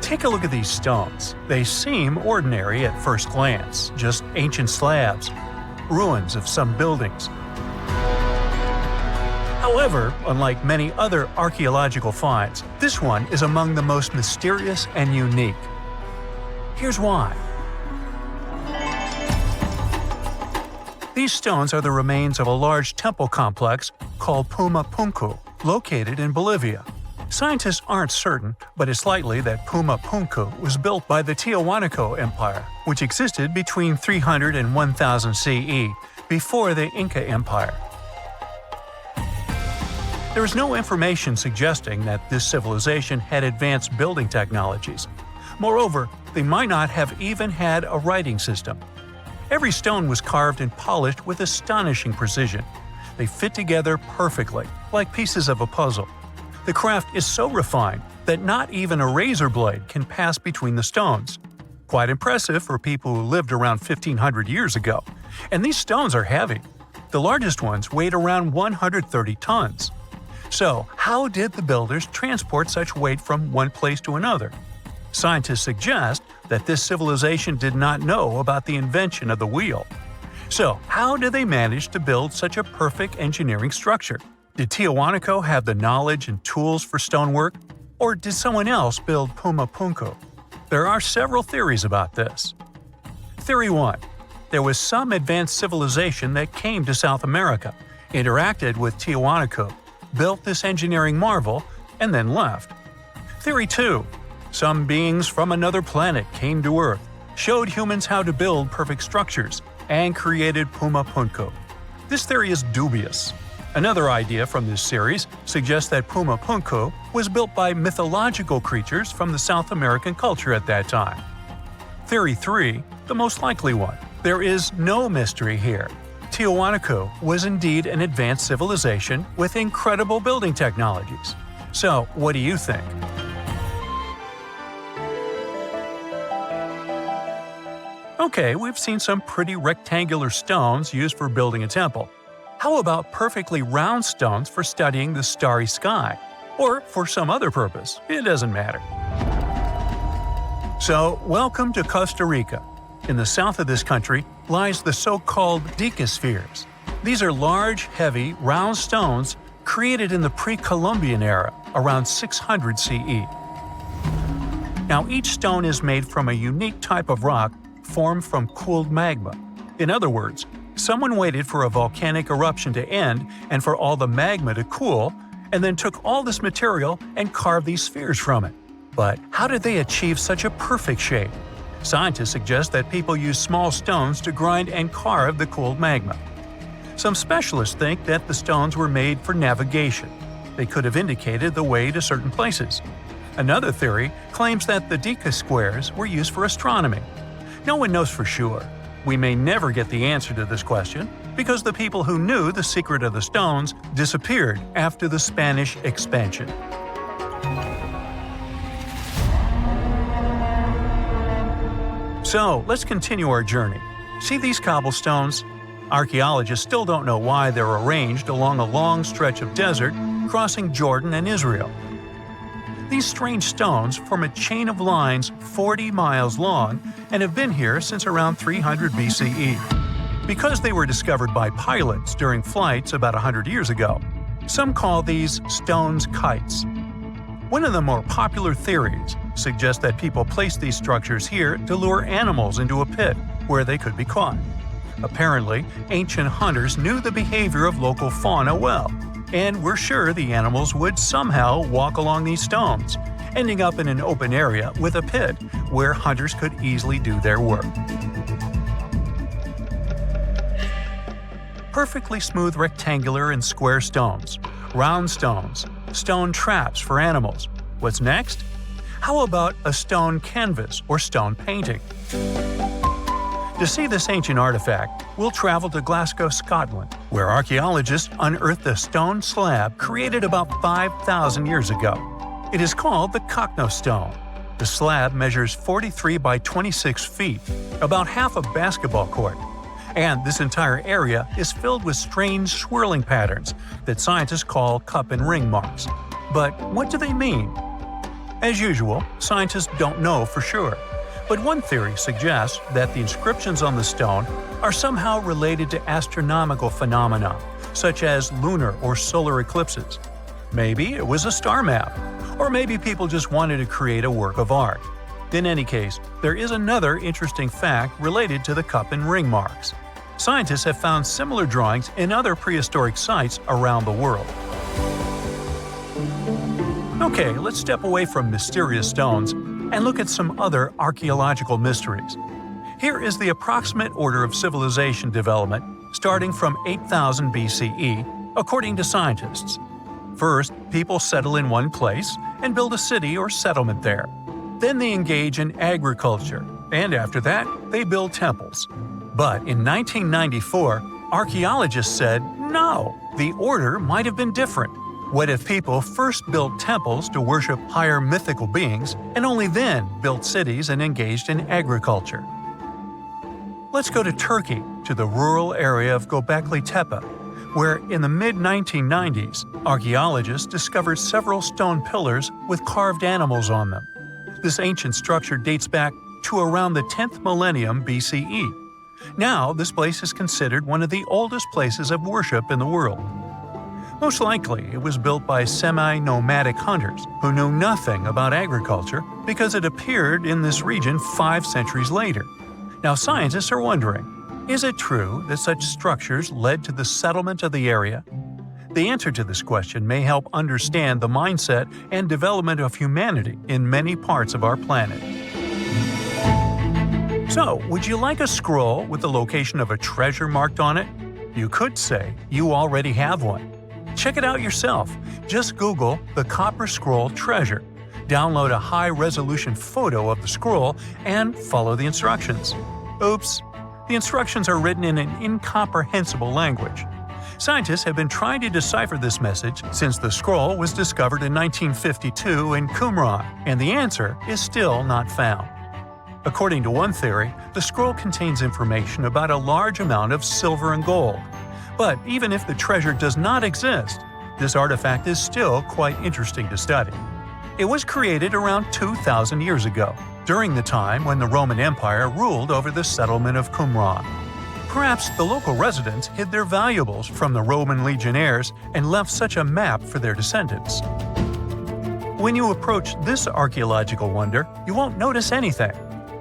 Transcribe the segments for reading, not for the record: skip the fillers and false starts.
Take a look at these stones. They seem ordinary at first glance, just ancient slabs, ruins of some buildings. However, unlike many other archaeological finds, this one is among the most mysterious and unique. Here's why. These stones are the remains of a large temple complex called Puma Punku, located in Bolivia. Scientists aren't certain, but it's likely that Puma Punku was built by the Tiahuanaco Empire, which existed between 300 and 1000 CE, before the Inca Empire. There is no information suggesting that this civilization had advanced building technologies. Moreover, they might not have even had a writing system. Every stone was carved and polished with astonishing precision. They fit together perfectly, like pieces of a puzzle. The craft is so refined that not even a razor blade can pass between the stones. Quite impressive for people who lived around 1500 years ago. And these stones are heavy. The largest ones weighed around 130 tons. So, how did the builders transport such weight from one place to another? Scientists suggest that this civilization did not know about the invention of the wheel. So, how did they manage to build such a perfect engineering structure? Did Tiahuanaco have the knowledge and tools for stonework? Or did someone else build Puma Punku? There are several theories about this. Theory 1. There was some advanced civilization that came to South America, interacted with Tiahuanaco, built this engineering marvel, and then left. Theory 2. Some beings from another planet came to Earth, showed humans how to build perfect structures, and created Puma Punku. This theory is dubious. Another idea from this series suggests that Puma Punku was built by mythological creatures from the South American culture at that time. Theory 3, the most likely one. There is no mystery here. Tiahuanaco was indeed an advanced civilization with incredible building technologies. So, what do you think? Okay, we've seen some pretty rectangular stones used for building a temple. How about perfectly round stones for studying the starry sky? Or for some other purpose, it doesn't matter. So, welcome to Costa Rica. In the south of this country lies the so-called Diquis spheres. These are large, heavy, round stones created in the pre-Columbian era, around 600 CE. Now, each stone is made from a unique type of rock formed from cooled magma. In other words, someone waited for a volcanic eruption to end and for all the magma to cool, and then took all this material and carved these spheres from it. But how did they achieve such a perfect shape? Scientists suggest that people used small stones to grind and carve the cooled magma. Some specialists think that the stones were made for navigation. They could have indicated the way to certain places. Another theory claims that the Diquis squares were used for astronomy. No one knows for sure. We may never get the answer to this question because the people who knew the secret of the stones disappeared after the Spanish expansion. So, let's continue our journey. See these cobblestones? Archaeologists still don't know why they're arranged along a long stretch of desert crossing Jordan and Israel. These strange stones form a chain of lines 40 miles long and have been here since around 300 BCE. Because they were discovered by pilots during flights about 100 years ago, some call these stones kites. One of the more popular theories suggests that people placed these structures here to lure animals into a pit where they could be caught. Apparently, ancient hunters knew the behavior of local fauna well, and were sure the animals would somehow walk along these stones, ending up in an open area with a pit where hunters could easily do their work. Perfectly smooth rectangular and square stones, round stones, stone traps for animals. What's next? How about a stone canvas or stone painting? To see this ancient artifact, we'll travel to Glasgow, Scotland, where archaeologists unearthed a stone slab created about 5,000 years ago. It is called the Cochno Stone. The slab measures 43 by 26 feet, about half a basketball court. And this entire area is filled with strange swirling patterns that scientists call cup and ring marks. But what do they mean? As usual, scientists don't know for sure, but one theory suggests that the inscriptions on the stone are somehow related to astronomical phenomena, such as lunar or solar eclipses. Maybe it was a star map, or maybe people just wanted to create a work of art. In any case, there is another interesting fact related to the cup and ring marks. Scientists have found similar drawings in other prehistoric sites around the world. Okay, let's step away from mysterious stones and look at some other archaeological mysteries. Here is the approximate order of civilization development starting from 8000 BCE, according to scientists. First, people settle in one place and build a city or settlement there. Then they engage in agriculture, and after that, they build temples. But in 1994, archaeologists said, no, the order might have been different. What if people first built temples to worship higher mythical beings and only then built cities and engaged in agriculture? Let's go to Turkey, to the rural area of Göbekli Tepe, where in the mid-1990s, archaeologists discovered several stone pillars with carved animals on them. This ancient structure dates back to around the 10th millennium BCE. Now, this place is considered one of the oldest places of worship in the world. Most likely, it was built by semi-nomadic hunters who knew nothing about agriculture because it appeared in this region 5 centuries later. Now, scientists are wondering, is it true that such structures led to the settlement of the area? The answer to this question may help understand the mindset and development of humanity in many parts of our planet. So, would you like a scroll with the location of a treasure marked on it? You could say you already have one. Check it out yourself. Just Google the Copper Scroll Treasure. Download a high-resolution photo of the scroll and follow the instructions. Oops! The instructions are written in an incomprehensible language. Scientists have been trying to decipher this message since the scroll was discovered in 1952 in Qumran, and the answer is still not found. According to one theory, the scroll contains information about a large amount of silver and gold. But even if the treasure does not exist, this artifact is still quite interesting to study. It was created around 2,000 years ago, during the time when the Roman Empire ruled over the settlement of Qumran. Perhaps the local residents hid their valuables from the Roman legionnaires and left such a map for their descendants. When you approach this archaeological wonder, you won't notice anything.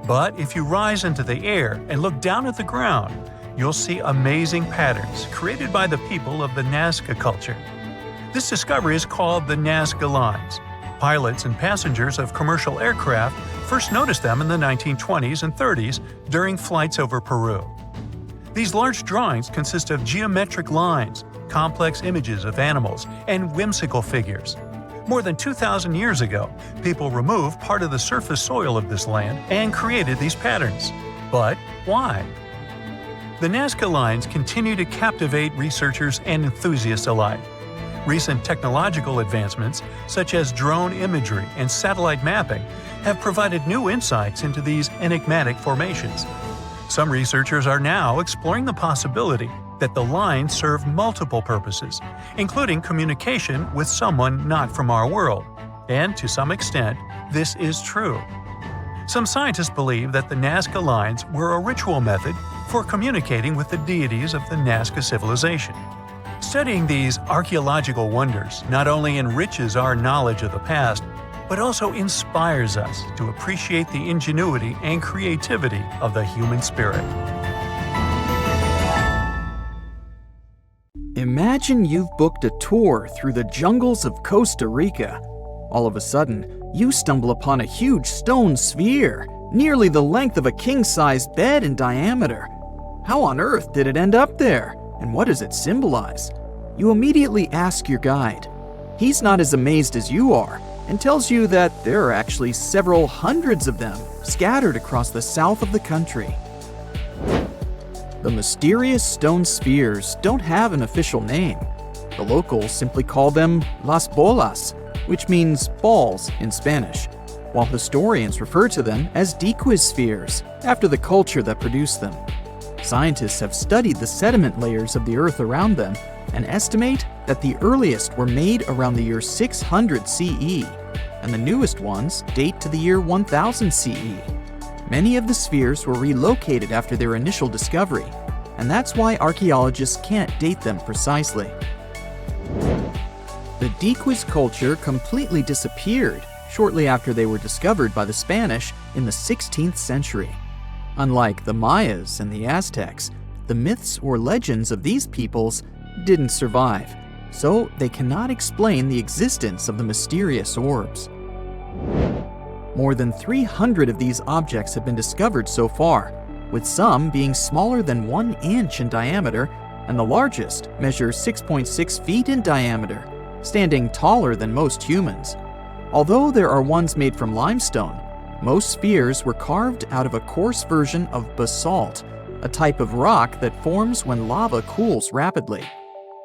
But if you rise into the air and look down at the ground, you'll see amazing patterns created by the people of the Nazca culture. This discovery is called the Nazca Lines. Pilots and passengers of commercial aircraft first noticed them in the 1920s and 30s during flights over Peru. These large drawings consist of geometric lines, complex images of animals, and whimsical figures. More than 2,000 years ago, people removed part of the surface soil of this land and created these patterns. But why? The Nazca Lines continue to captivate researchers and enthusiasts alike. Recent technological advancements, such as drone imagery and satellite mapping, have provided new insights into these enigmatic formations. Some researchers are now exploring the possibility that the lines serve multiple purposes, including communication with someone not from our world. And to some extent, this is true. Some scientists believe that the Nazca Lines were a ritual method for communicating with the deities of the Nazca civilization. Studying these archaeological wonders not only enriches our knowledge of the past, but also inspires us to appreciate the ingenuity and creativity of the human spirit. Imagine you've booked a tour through the jungles of Costa Rica. All of a sudden, you stumble upon a huge stone sphere, nearly the length of a king-sized bed in diameter. How on earth did it end up there? And what does it symbolize? You immediately ask your guide. He's not as amazed as you are and tells you that there are actually several hundreds of them scattered across the south of the country. The mysterious stone spheres don't have an official name. The locals simply call them las bolas, which means balls in Spanish, while historians refer to them as Diquis spheres, after the culture that produced them. Scientists have studied the sediment layers of the Earth around them and estimate that the earliest were made around the year 600 CE, and the newest ones date to the year 1000 CE. Many of the spheres were relocated after their initial discovery, and that's why archaeologists can't date them precisely. The Diquis culture completely disappeared shortly after they were discovered by the Spanish in the 16th century. Unlike the Mayas and the Aztecs, the myths or legends of these peoples didn't survive, so they cannot explain the existence of the mysterious orbs. More than 300 of these objects have been discovered so far, with some being smaller than 1 inch in diameter, and the largest measures 6.6 feet in diameter, standing taller than most humans. Although there are ones made from limestone, most spheres were carved out of a coarse version of basalt, a type of rock that forms when lava cools rapidly.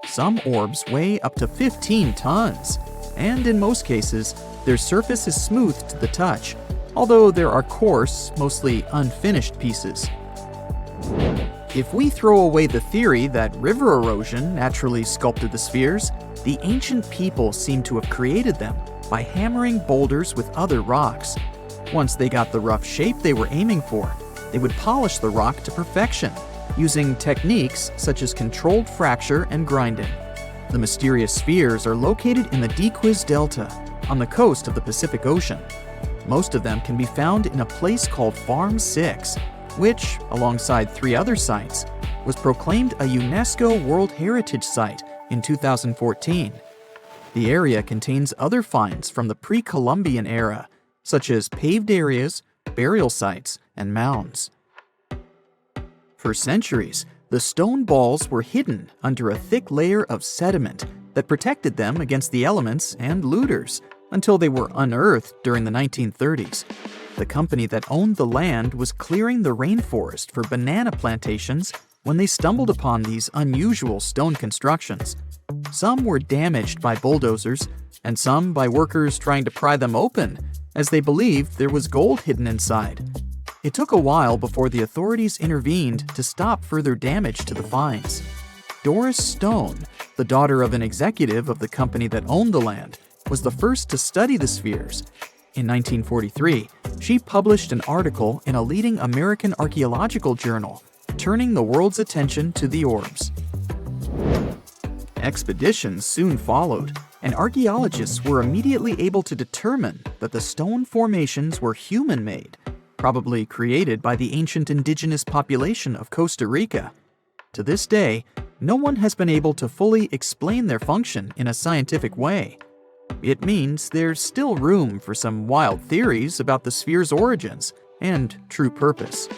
Some orbs weigh up to 15 tons, and in most cases, their surface is smooth to the touch, although there are coarse, mostly unfinished pieces. If we throw away the theory that river erosion naturally sculpted the spheres, the ancient people seem to have created them by hammering boulders with other rocks. Once they got the rough shape they were aiming for, they would polish the rock to perfection, using techniques such as controlled fracture and grinding. The mysterious spheres are located in the Diquis Delta, on the coast of the Pacific Ocean. Most of them can be found in a place called Farm 6, which, alongside 3 other sites, was proclaimed a UNESCO World Heritage Site in 2014. The area contains other finds from the pre-Columbian era, such as paved areas, burial sites, and mounds. For centuries, the stone balls were hidden under a thick layer of sediment that protected them against the elements and looters until they were unearthed during the 1930s. The company that owned the land was clearing the rainforest for banana plantations when they stumbled upon these unusual stone constructions. Some were damaged by bulldozers, and some by workers trying to pry them open, as they believed there was gold hidden inside. It took a while before the authorities intervened to stop further damage to the finds. Doris Stone, the daughter of an executive of the company that owned the land, was the first to study the spheres. In 1943, she published an article in a leading American archaeological journal, turning the world's attention to the orbs. Expeditions soon followed, and archaeologists were immediately able to determine that the stone formations were human-made, probably created by the ancient indigenous population of Costa Rica. To this day, no one has been able to fully explain their function in a scientific way. It means there's still room for some wild theories about the sphere's origins and true purpose.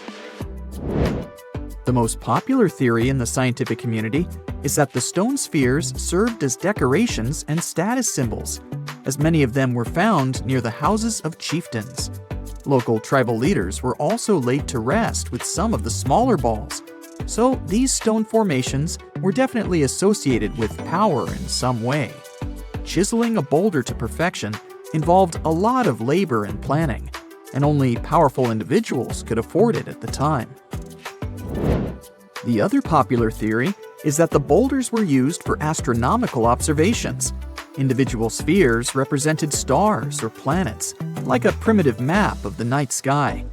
The most popular theory in the scientific community is that the stone spheres served as decorations and status symbols, as many of them were found near the houses of chieftains. Local tribal leaders were also laid to rest with some of the smaller balls, so these stone formations were definitely associated with power in some way. Chiseling a boulder to perfection involved a lot of labor and planning, and only powerful individuals could afford it at the time. The other popular theory is that the boulders were used for astronomical observations. Individual spheres represented stars or planets, like a primitive map of the night sky.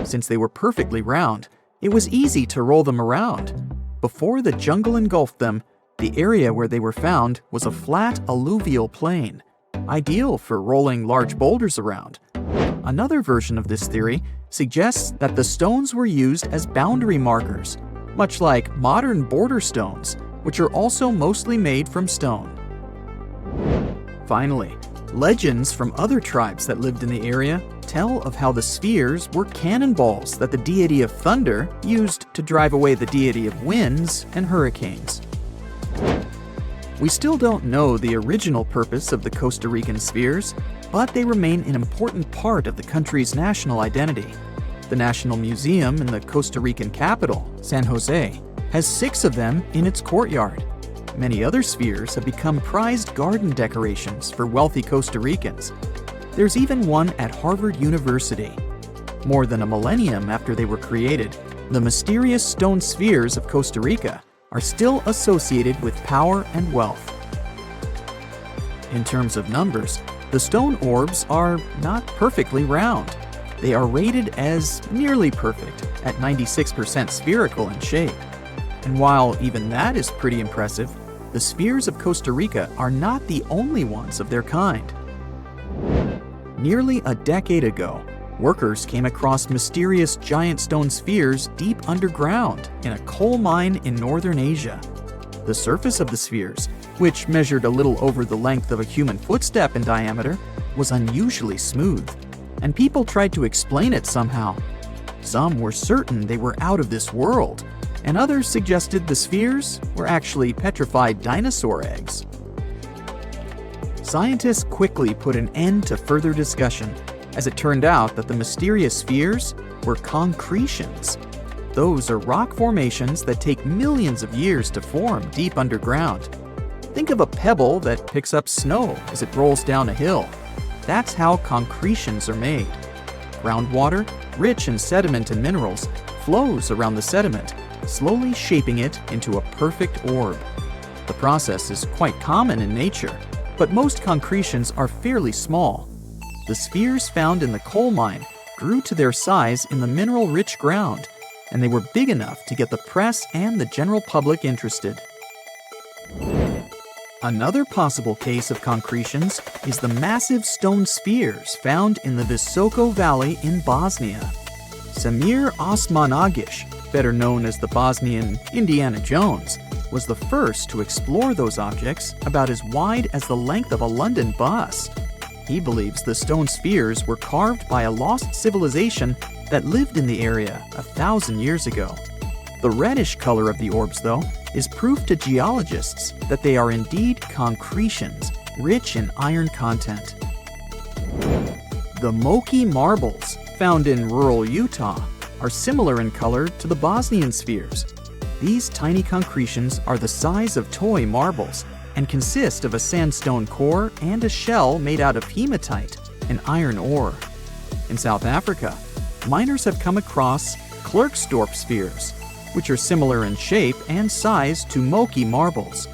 Since they were perfectly round, it was easy to roll them around. Before the jungle engulfed them, the area where they were found was a flat alluvial plain, ideal for rolling large boulders around. Another version of this theory suggests that the stones were used as boundary markers, much like modern border stones, which are also mostly made from stone. Finally, legends from other tribes that lived in the area tell of how the spheres were cannonballs that the deity of thunder used to drive away the deity of winds and hurricanes. We still don't know the original purpose of the Costa Rican spheres, but they remain an important part of the country's national identity. The National Museum in the Costa Rican capital, San Jose, has 6 of them in its courtyard. Many other spheres have become prized garden decorations for wealthy Costa Ricans. There's even one at Harvard University. More than a millennium after they were created, the mysterious stone spheres of Costa Rica are still associated with power and wealth. In terms of numbers, The stone orbs are not perfectly round. They are rated as nearly perfect, at 96% spherical in shape. And while even that is pretty impressive, the spheres of Costa Rica are not the only ones of their kind. Nearly a decade ago, workers came across mysterious giant stone spheres deep underground in a coal mine in northern Asia. The surface of the spheres, which measured a little over the length of a human footstep in diameter, was unusually smooth, and people tried to explain it somehow. Some were certain they were out of this world, and others suggested the spheres were actually petrified dinosaur eggs. Scientists quickly put an end to further discussion, as it turned out that the mysterious spheres were concretions. Those are rock formations that take millions of years to form deep underground. Think of a pebble that picks up snow as it rolls down a hill. That's how concretions are made. Groundwater, rich in sediment and minerals, flows around the sediment, slowly shaping it into a perfect orb. The process is quite common in nature, but most concretions are fairly small. The spheres found in the coal mine grew to their size in the mineral-rich ground, and they were big enough to get the press and the general public interested. Another possible case of concretions is the massive stone spheres found in the Visoko Valley in Bosnia. Samir Osmanagic, better known as the Bosnian Indiana Jones, was the first to explore those objects about as wide as the length of a London bus. He believes the stone spheres were carved by a lost civilization that lived in the area 1,000 years ago. The reddish color of the orbs, though, is proof to geologists that they are indeed concretions, rich in iron content. The Moki marbles, found in rural Utah, are similar in color to the Bosnian spheres. These tiny concretions are the size of toy marbles and consist of a sandstone core and a shell made out of hematite, an iron ore. In South Africa, miners have come across Klerksdorp spheres, which are similar in shape and size to Moki marbles.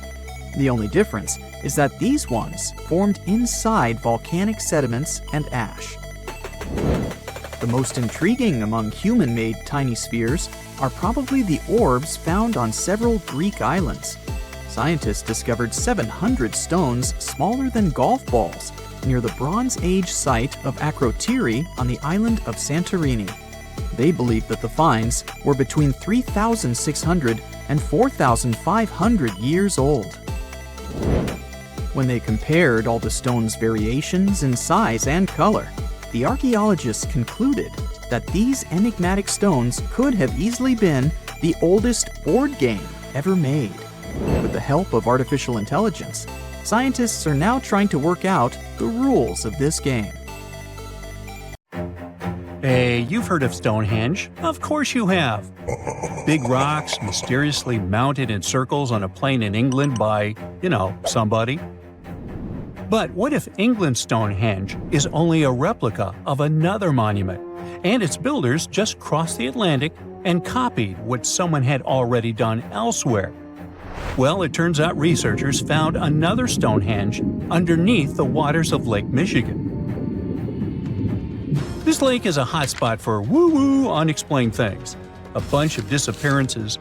The only difference is that these ones formed inside volcanic sediments and ash. The most intriguing among human-made tiny spheres are probably the orbs found on several Greek islands. Scientists discovered 700 stones smaller than golf balls near the Bronze Age site of Akrotiri on the island of Santorini. They believe that the finds were between 3,600 and 4,500 years old. When they compared all the stones' variations in size and color, the archaeologists concluded that these enigmatic stones could have easily been the oldest board game ever made. With the help of artificial intelligence, scientists are now trying to work out the rules of this game. Hey, you've heard of Stonehenge? Of course you have. Big rocks mysteriously mounted in circles on a plain in England by, somebody. But what if England's Stonehenge is only a replica of another monument, and its builders just crossed the Atlantic and copied what someone had already done elsewhere? Well, it turns out researchers found another Stonehenge underneath the waters of Lake Michigan. This lake is a hotspot for woo-woo unexplained things. A bunch of disappearances,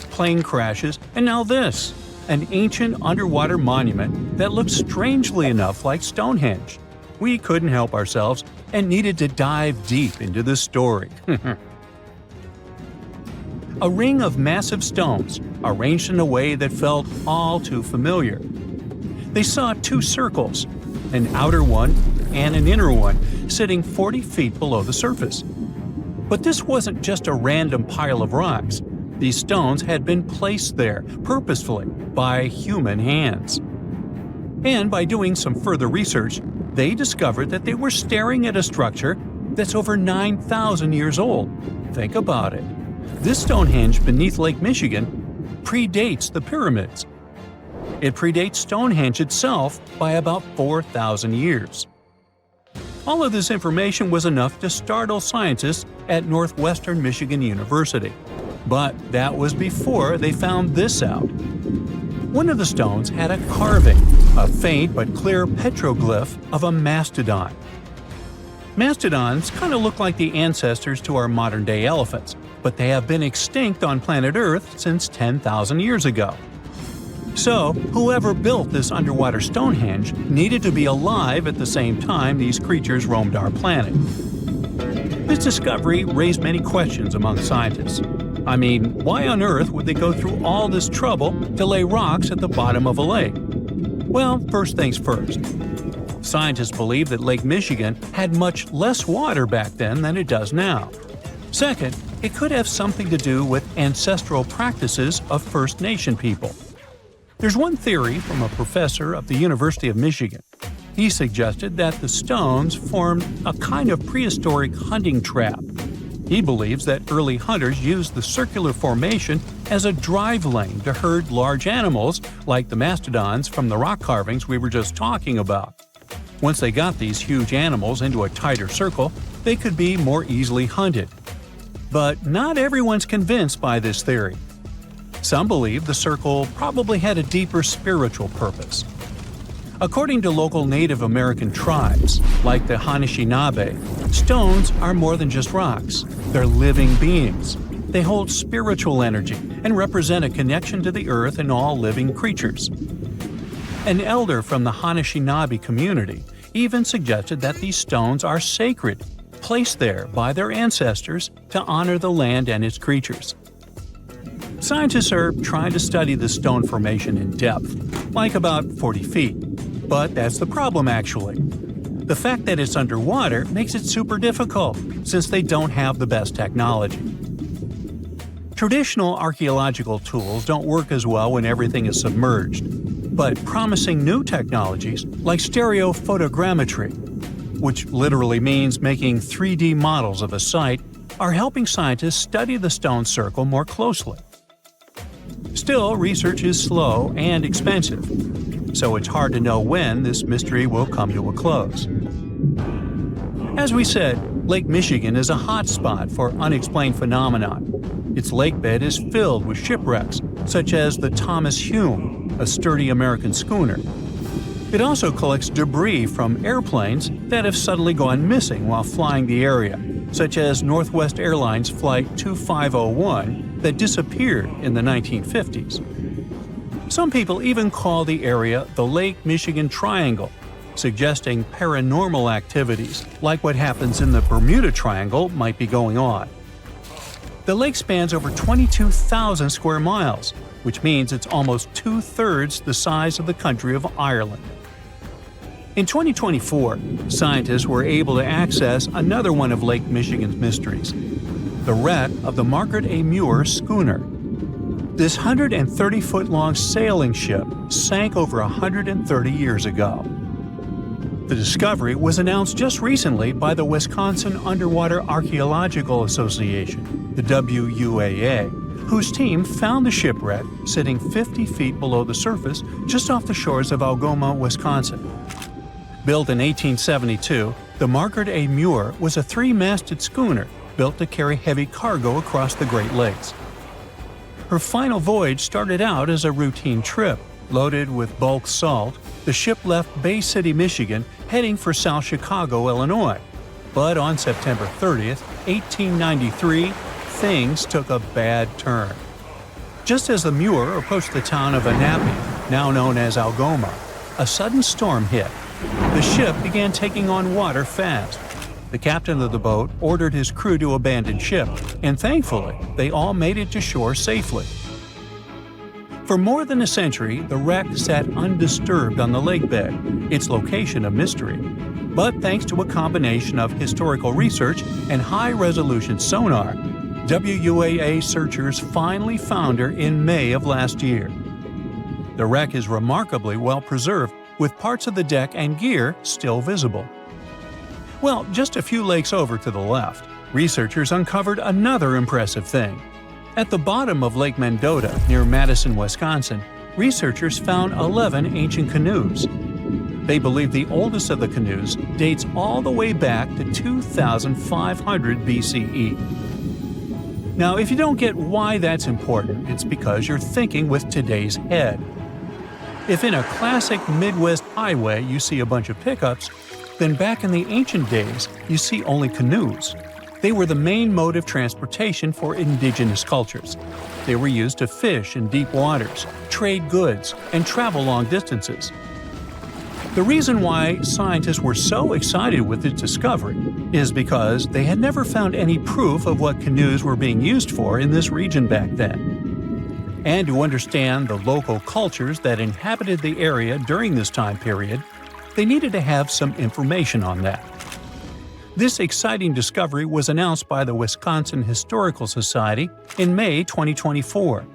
plane crashes, and now this. An ancient underwater monument that looks strangely enough like Stonehenge. We couldn't help ourselves and needed to dive deep into this story. A ring of massive stones, arranged in a way that felt all too familiar. They saw two circles, an outer one and an inner one, sitting 40 feet below the surface. But this wasn't just a random pile of rocks. These stones had been placed there, purposefully, by human hands. And by doing some further research, they discovered that they were staring at a structure that's over 9,000 years old. Think about it. This Stonehenge beneath Lake Michigan predates the pyramids. It predates Stonehenge itself by about 4,000 years. All of this information was enough to startle scientists at Northwestern Michigan University. But that was before they found this out. One of the stones had a carving, a faint but clear petroglyph of a mastodon. Mastodons kind of look like the ancestors to our modern-day elephants, but they have been extinct on planet Earth since 10,000 years ago. So, whoever built this underwater Stonehenge needed to be alive at the same time these creatures roamed our planet. This discovery raised many questions among scientists. I mean, why on earth would they go through all this trouble to lay rocks at the bottom of a lake? Well, first things first. Scientists believe that Lake Michigan had much less water back then than it does now. Second, it could have something to do with ancestral practices of First Nation people. There's one theory from a professor of the University of Michigan. He suggested that the stones formed a kind of prehistoric hunting trap. He believes that early hunters used the circular formation as a drive lane to herd large animals like the mastodons from the rock carvings we were just talking about. Once they got these huge animals into a tighter circle, they could be more easily hunted. But not everyone's convinced by this theory. Some believe the circle probably had a deeper spiritual purpose. According to local Native American tribes, like the Anishinaabe, stones are more than just rocks. They're living beings. They hold spiritual energy and represent a connection to the earth and all living creatures. An elder from the Anishinaabe community even suggested that these stones are sacred, placed there by their ancestors to honor the land and its creatures. Scientists are trying to study the stone formation in depth, like about 40 feet. But that's the problem, actually. The fact that it's underwater makes it super difficult, since they don't have the best technology. Traditional archaeological tools don't work as well when everything is submerged, but promising new technologies like stereophotogrammetry, which literally means making 3D models of a site, are helping scientists study the stone circle more closely. Still, research is slow and expensive, so it's hard to know when this mystery will come to a close. As we said, Lake Michigan is a hot spot for unexplained phenomena. Its lakebed is filled with shipwrecks, such as the Thomas Hume, a sturdy American schooner. It also collects debris from airplanes that have suddenly gone missing while flying the area, such as Northwest Airlines Flight 2501 that disappeared in the 1950s. Some people even call the area the Lake Michigan Triangle, suggesting paranormal activities like what happens in the Bermuda Triangle might be going on. The lake spans over 22,000 square miles, which means it's almost two-thirds the size of the country of Ireland. In 2024, scientists were able to access another one of Lake Michigan's mysteries, the wreck of the Margaret A. Muir schooner. This 130-foot-long sailing ship sank over 130 years ago. The discovery was announced just recently by the Wisconsin Underwater Archaeological Association, the WUAA, whose team found the shipwreck sitting 50 feet below the surface just off the shores of Algoma, Wisconsin. Built in 1872, the Margaret A. Muir was a three-masted schooner built to carry heavy cargo across the Great Lakes. Her final voyage started out as a routine trip. Loaded with bulk salt, the ship left Bay City, Michigan, heading for South Chicago, Illinois. But on September 30th, 1893, things took a bad turn. Just as the Muir approached the town of Annapolis, now known as Algoma, a sudden storm hit. The ship began taking on water fast. The captain of the boat ordered his crew to abandon ship, and thankfully, they all made it to shore safely. For more than a century, the wreck sat undisturbed on the lakebed, its location a mystery. But thanks to a combination of historical research and high-resolution sonar, WUAA searchers finally found her in May of last year. The wreck is remarkably well preserved, with parts of the deck and gear still visible. Well, just a few lakes over to the left, researchers uncovered another impressive thing. At the bottom of Lake Mendota, near Madison, Wisconsin, researchers found 11 ancient canoes. They believe the oldest of the canoes dates all the way back to 2500 BCE. Now, if you don't get why that's important, it's because you're thinking with today's head. If in a classic Midwest highway you see a bunch of pickups, then back in the ancient days you see only canoes. They were the main mode of transportation for indigenous cultures. They were used to fish in deep waters, trade goods, and travel long distances. The reason why scientists were so excited with its discovery is because they had never found any proof of what canoes were being used for in this region back then. And to understand the local cultures that inhabited the area during this time period, they needed to have some information on that. This exciting discovery was announced by the Wisconsin Historical Society in May 2024.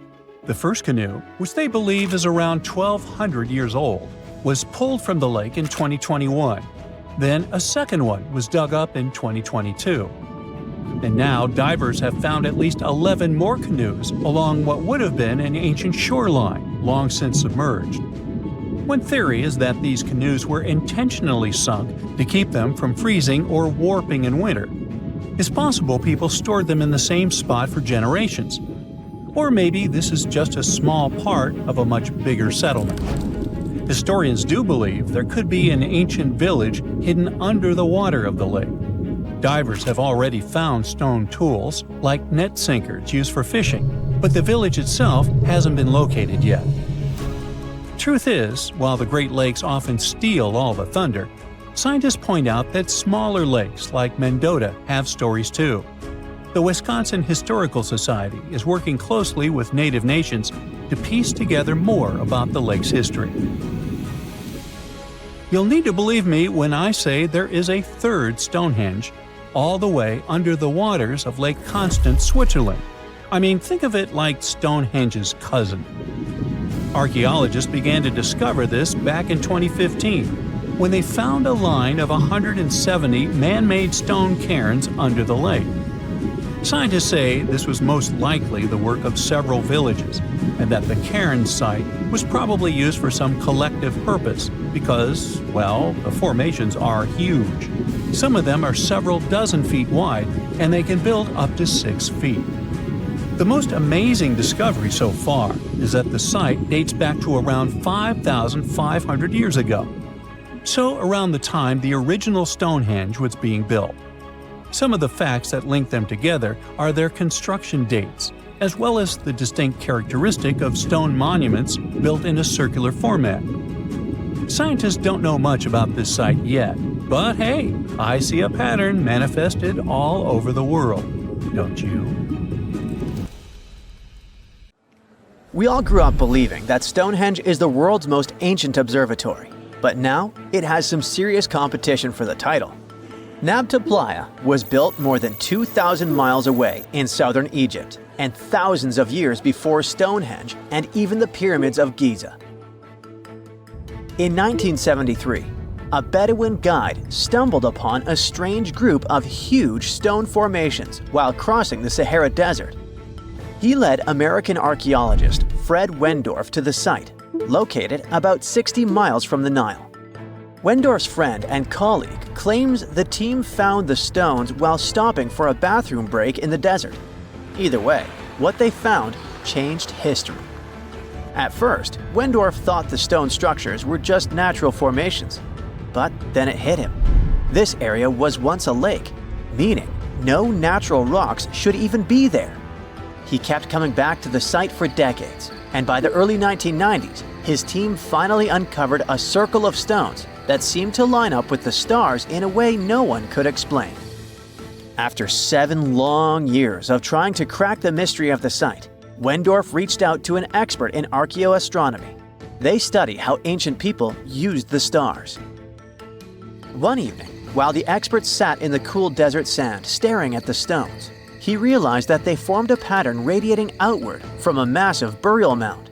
The first canoe, which they believe is around 1,200 years old, was pulled from the lake in 2021. Then a second one was dug up in 2022. And now divers have found at least 11 more canoes along what would have been an ancient shoreline, long since submerged. One theory is that these canoes were intentionally sunk to keep them from freezing or warping in winter. It's possible people stored them in the same spot for generations. Or maybe this is just a small part of a much bigger settlement. Historians do believe there could be an ancient village hidden under the water of the lake. Divers have already found stone tools, like net sinkers used for fishing, but the village itself hasn't been located yet. Truth is, while the Great Lakes often steal all the thunder, scientists point out that smaller lakes like Mendota have stories too. The Wisconsin Historical Society is working closely with Native nations to piece together more about the lake's history. You'll need to believe me when I say there is a third Stonehenge, all the way under the waters of Lake Constance, Switzerland. I mean, think of it like Stonehenge's cousin. Archaeologists began to discover this back in 2015, when they found a line of 170 man-made stone cairns under the lake. Scientists say this was most likely the work of several villages, and that the cairn site was probably used for some collective purpose because, well, the formations are huge. Some of them are several dozen feet wide, and they can build up to 6 feet. The most amazing discovery so far is that the site dates back to around 5,500 years ago. So around the time the original Stonehenge was being built. Some of the facts that link them together are their construction dates, as well as the distinct characteristic of stone monuments built in a circular format. Scientists don't know much about this site yet, but hey, I see a pattern manifested all over the world, don't you? We all grew up believing that Stonehenge is the world's most ancient observatory, but now it has some serious competition for the title. Nabta Playa was built more than 2,000 miles away in southern Egypt, and thousands of years before Stonehenge and even the pyramids of Giza. In 1973, a Bedouin guide stumbled upon a strange group of huge stone formations while crossing the Sahara Desert. He led American archaeologist Fred Wendorf to the site, located about 60 miles from the Nile. Wendorf's friend and colleague claims the team found the stones while stopping for a bathroom break in the desert. Either way, what they found changed history. At first, Wendorf thought the stone structures were just natural formations, but then it hit him. This area was once a lake, meaning no natural rocks should even be there. He kept coming back to the site for decades, and by the early 1990s, his team finally uncovered a circle of stones that seemed to line up with the stars in a way no one could explain. After 7 long years of trying to crack the mystery of the site, Wendorf reached out to an expert in archaeoastronomy. They study how ancient people used the stars. One evening, while the expert sat in the cool desert sand staring at the stones, he realized that they formed a pattern radiating outward from a massive burial mound.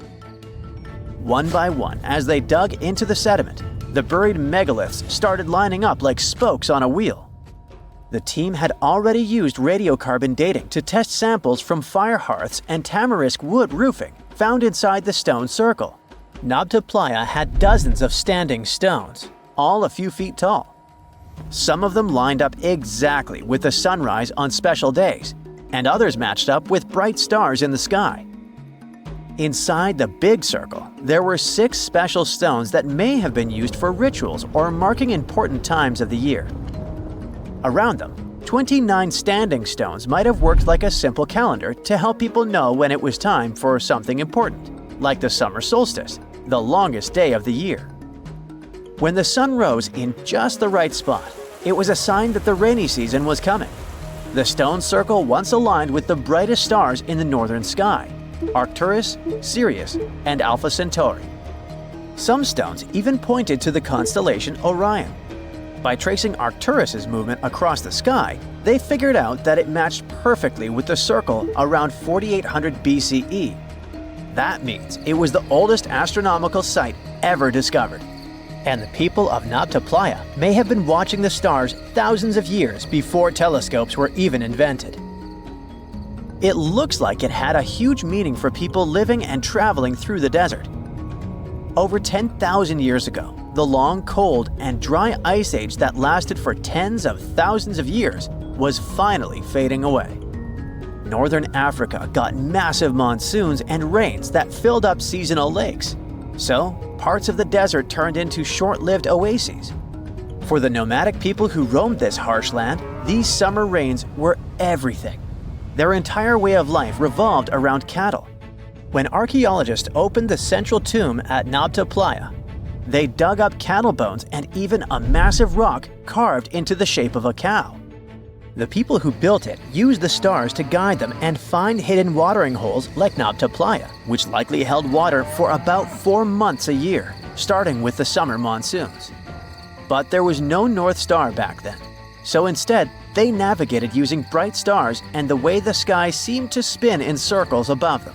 One by one, as they dug into the sediment, the buried megaliths started lining up like spokes on a wheel. The team had already used radiocarbon dating to test samples from fire hearths and tamarisk wood roofing found inside the stone circle. Nabta Playa had dozens of standing stones, all a few feet tall. Some of them lined up exactly with the sunrise on special days, and others matched up with bright stars in the sky. Inside the big circle, there were 6 special stones that may have been used for rituals or marking important times of the year. Around them, 29 standing stones might have worked like a simple calendar to help people know when it was time for something important, like the summer solstice, the longest day of the year. When the sun rose in just the right spot, it was a sign that the rainy season was coming. The stone circle once aligned with the brightest stars in the northern sky: Arcturus, Sirius, and Alpha Centauri. Some stones even pointed to the constellation Orion. By tracing Arcturus's movement across the sky, they figured out that it matched perfectly with the circle around 4800 BCE. That means it was the oldest astronomical site ever discovered. And the people of Nabta Playa may have been watching the stars thousands of years before telescopes were even invented. It looks like it had a huge meaning for people living and traveling through the desert. Over 10,000 years ago, the long, cold, and dry ice age that lasted for tens of thousands of years was finally fading away. Northern Africa got massive monsoons and rains that filled up seasonal lakes. So, parts of the desert turned into short-lived oases. For the nomadic people who roamed this harsh land, these summer rains were everything. Their entire way of life revolved around cattle. When archaeologists opened the central tomb at Nabta Playa, they dug up cattle bones and even a massive rock carved into the shape of a cow. The people who built it used the stars to guide them and find hidden watering holes like Nabta Playa, which likely held water for about 4 months a year, starting with the summer monsoons. But there was no North Star back then, so instead they navigated using bright stars and the way the sky seemed to spin in circles above them.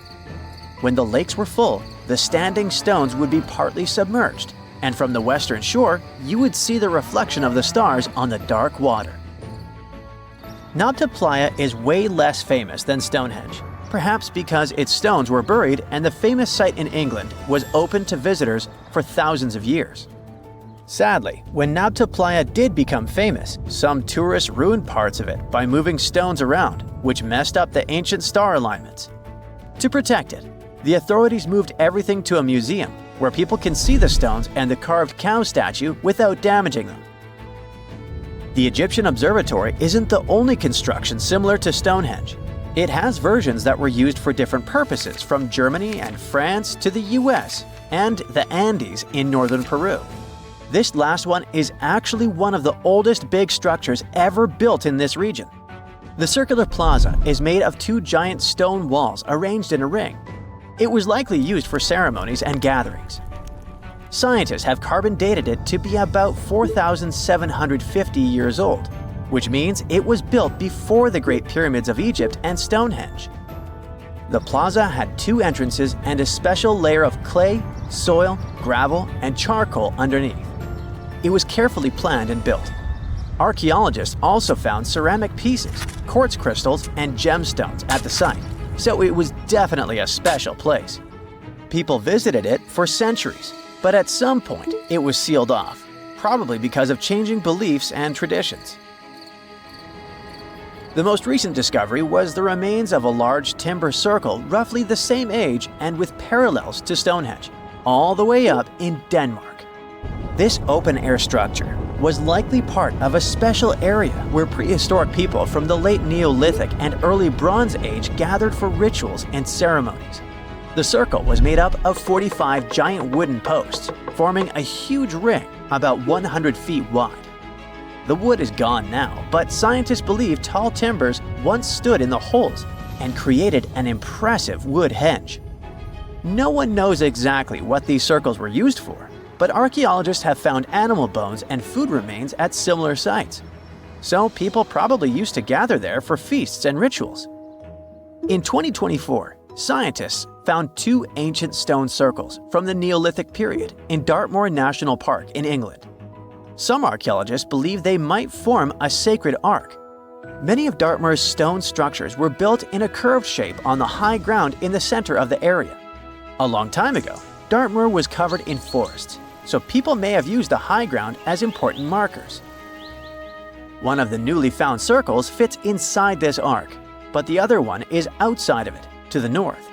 When the lakes were full, the standing stones would be partly submerged, and from the western shore, you would see the reflection of the stars on the dark water. Nabta Playa is way less famous than Stonehenge, perhaps because its stones were buried and the famous site in England was open to visitors for thousands of years. Sadly, when Nabta Playa did become famous, some tourists ruined parts of it by moving stones around, which messed up the ancient star alignments. To protect it, the authorities moved everything to a museum where people can see the stones and the carved cow statue without damaging them. The Egyptian observatory isn't the only construction similar to Stonehenge. It has versions that were used for different purposes, from Germany and France to the US and the Andes in northern Peru. This last one is actually one of the oldest big structures ever built in this region. The circular plaza is made of 2 giant stone walls arranged in a ring. It was likely used for ceremonies and gatherings. Scientists have carbon dated it to be about 4,750 years old, which means it was built before the Great Pyramids of Egypt and Stonehenge. The plaza had 2 entrances and a special layer of clay, soil, gravel, and charcoal underneath. It was carefully planned and built. Archaeologists also found ceramic pieces, quartz crystals, and gemstones at the site, so it was definitely a special place. People visited it for centuries, but at some point it was sealed off, probably because of changing beliefs and traditions. The most recent discovery was the remains of a large timber circle roughly the same age and with parallels to Stonehenge, all the way up in Denmark. This open-air structure was likely part of a special area where prehistoric people from the late Neolithic and early Bronze Age gathered for rituals and ceremonies. The circle was made up of 45 giant wooden posts, forming a huge ring about 100 feet wide. The wood is gone now, but scientists believe tall timbers once stood in the holes and created an impressive wood henge. No one knows exactly what these circles were used for, but archaeologists have found animal bones and food remains at similar sites. So people probably used to gather there for feasts and rituals. In 2024, scientists found 2 ancient stone circles from the Neolithic period in Dartmoor National Park in England. Some archaeologists believe they might form a sacred ark. Many of Dartmoor's stone structures were built in a curved shape on the high ground in the center of the area. A long time ago, Dartmoor was covered in forests, so people may have used the high ground as important markers. One of the newly found circles fits inside this ark, but the other one is outside of it, to the north.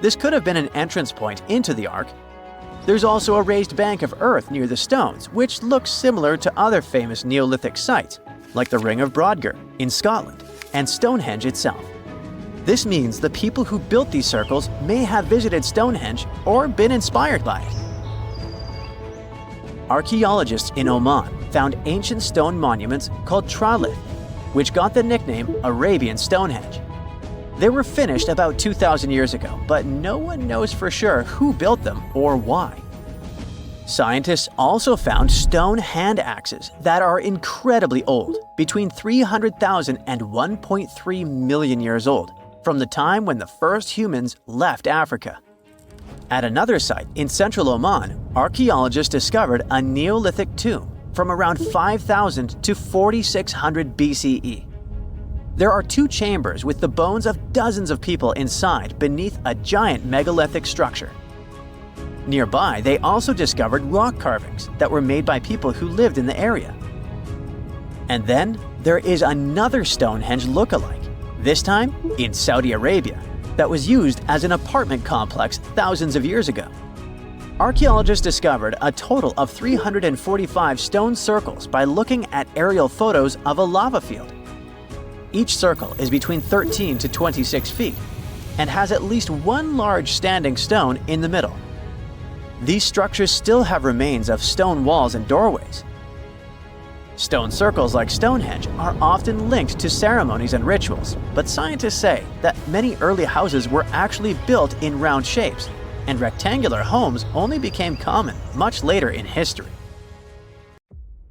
This could have been an entrance point into the Ark. There's also a raised bank of earth near the stones, which looks similar to other famous Neolithic sites, like the Ring of Brodgar in Scotland and Stonehenge itself. This means the people who built these circles may have visited Stonehenge or been inspired by it. Archaeologists in Oman found ancient stone monuments called tralith, which got the nickname Arabian Stonehenge. They were finished about 2,000 years ago, but no one knows for sure who built them or why. Scientists also found stone hand axes that are incredibly old, between 300,000 and 1.3 million years old, from the time when the first humans left Africa. At another site in central Oman, archaeologists discovered a Neolithic tomb from around 5000 to 4600 BCE. There are 2 chambers with the bones of dozens of people inside beneath a giant megalithic structure. Nearby, they also discovered rock carvings that were made by people who lived in the area. And then there is another Stonehenge look-alike, this time in Saudi Arabia, that was used as an apartment complex thousands of years ago. Archaeologists discovered a total of 345 stone circles by looking at aerial photos of a lava field. Each circle is between 13 to 26 feet and has at least one large standing stone in the middle. These structures still have remains of stone walls and doorways. Stone circles like Stonehenge are often linked to ceremonies and rituals, but scientists say that many early houses were actually built in round shapes, and rectangular homes only became common much later in history.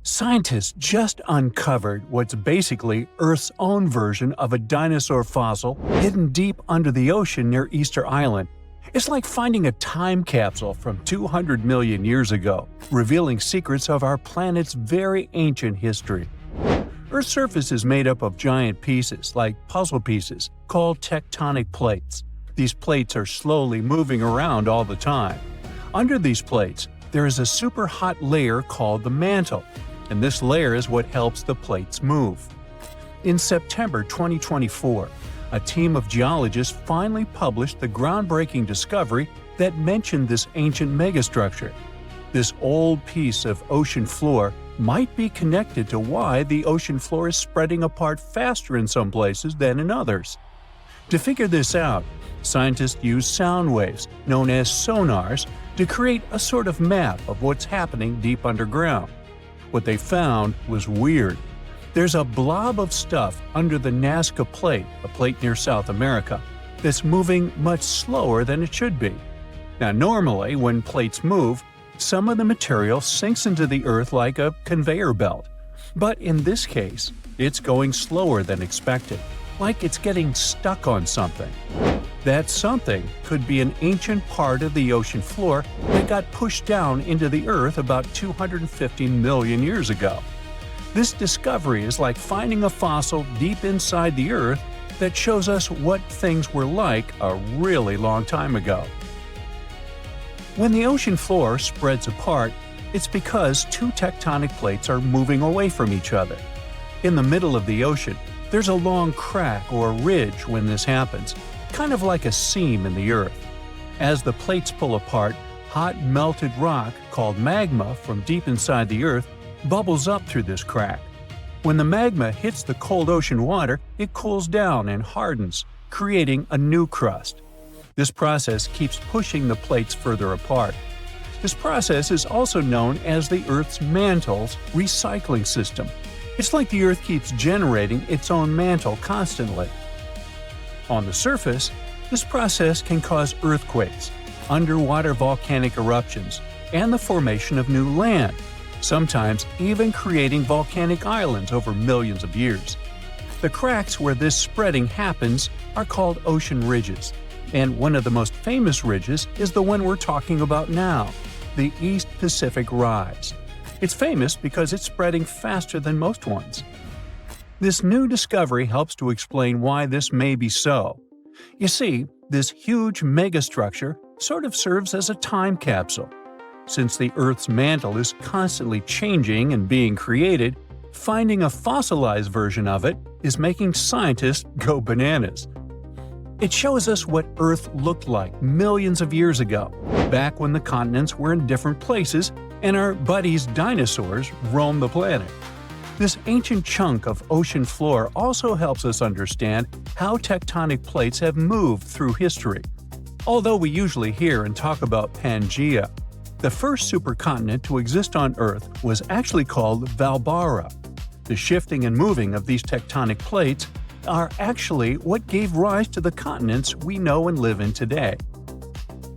Scientists just uncovered what's basically Earth's own version of a dinosaur fossil hidden deep under the ocean near Easter Island. It's like finding a time capsule from 200 million years ago, revealing secrets of our planet's very ancient history. Earth's surface is made up of giant pieces, like puzzle pieces, called tectonic plates. These plates are slowly moving around all the time. Under these plates, there is a super hot layer called the mantle, and this layer is what helps the plates move. In September 2024, a team of geologists finally published the groundbreaking discovery that mentioned this ancient megastructure. This old piece of ocean floor might be connected to why the ocean floor is spreading apart faster in some places than in others. To figure this out, scientists used sound waves, known as sonars, to create a sort of map of what's happening deep underground. What they found was weird. There's a blob of stuff under the Nazca plate, a plate near South America, that's moving much slower than it should be. Now, normally, when plates move, some of the material sinks into the earth like a conveyor belt. But in this case, it's going slower than expected, like it's getting stuck on something. That something could be an ancient part of the ocean floor that got pushed down into the earth about 250 million years ago. This discovery is like finding a fossil deep inside the earth that shows us what things were like a really long time ago. When the ocean floor spreads apart, it's because 2 tectonic plates are moving away from each other. In the middle of the ocean, there's a long crack or ridge when this happens, kind of like a seam in the earth. As the plates pull apart, hot melted rock called magma from deep inside the earth bubbles up through this crack. When the magma hits the cold ocean water, it cools down and hardens, creating a new crust. This process keeps pushing the plates further apart. This process is also known as the Earth's mantle's recycling system. It's like the Earth keeps generating its own mantle constantly. On the surface, this process can cause earthquakes, underwater volcanic eruptions, and the formation of new land, sometimes even creating volcanic islands over millions of years. The cracks where this spreading happens are called ocean ridges, and one of the most famous ridges is the one we're talking about now, the East Pacific Rise. It's famous because it's spreading faster than most ones. This new discovery helps to explain why this may be so. You see, this huge megastructure sort of serves as a time capsule. Since the Earth's mantle is constantly changing and being created, finding a fossilized version of it is making scientists go bananas. It shows us what Earth looked like millions of years ago, back when the continents were in different places and our buddies dinosaurs roamed the planet. This ancient chunk of ocean floor also helps us understand how tectonic plates have moved through history. Although we usually hear and talk about Pangaea, the first supercontinent to exist on Earth was actually called Valbara. The shifting and moving of these tectonic plates are actually what gave rise to the continents we know and live in today.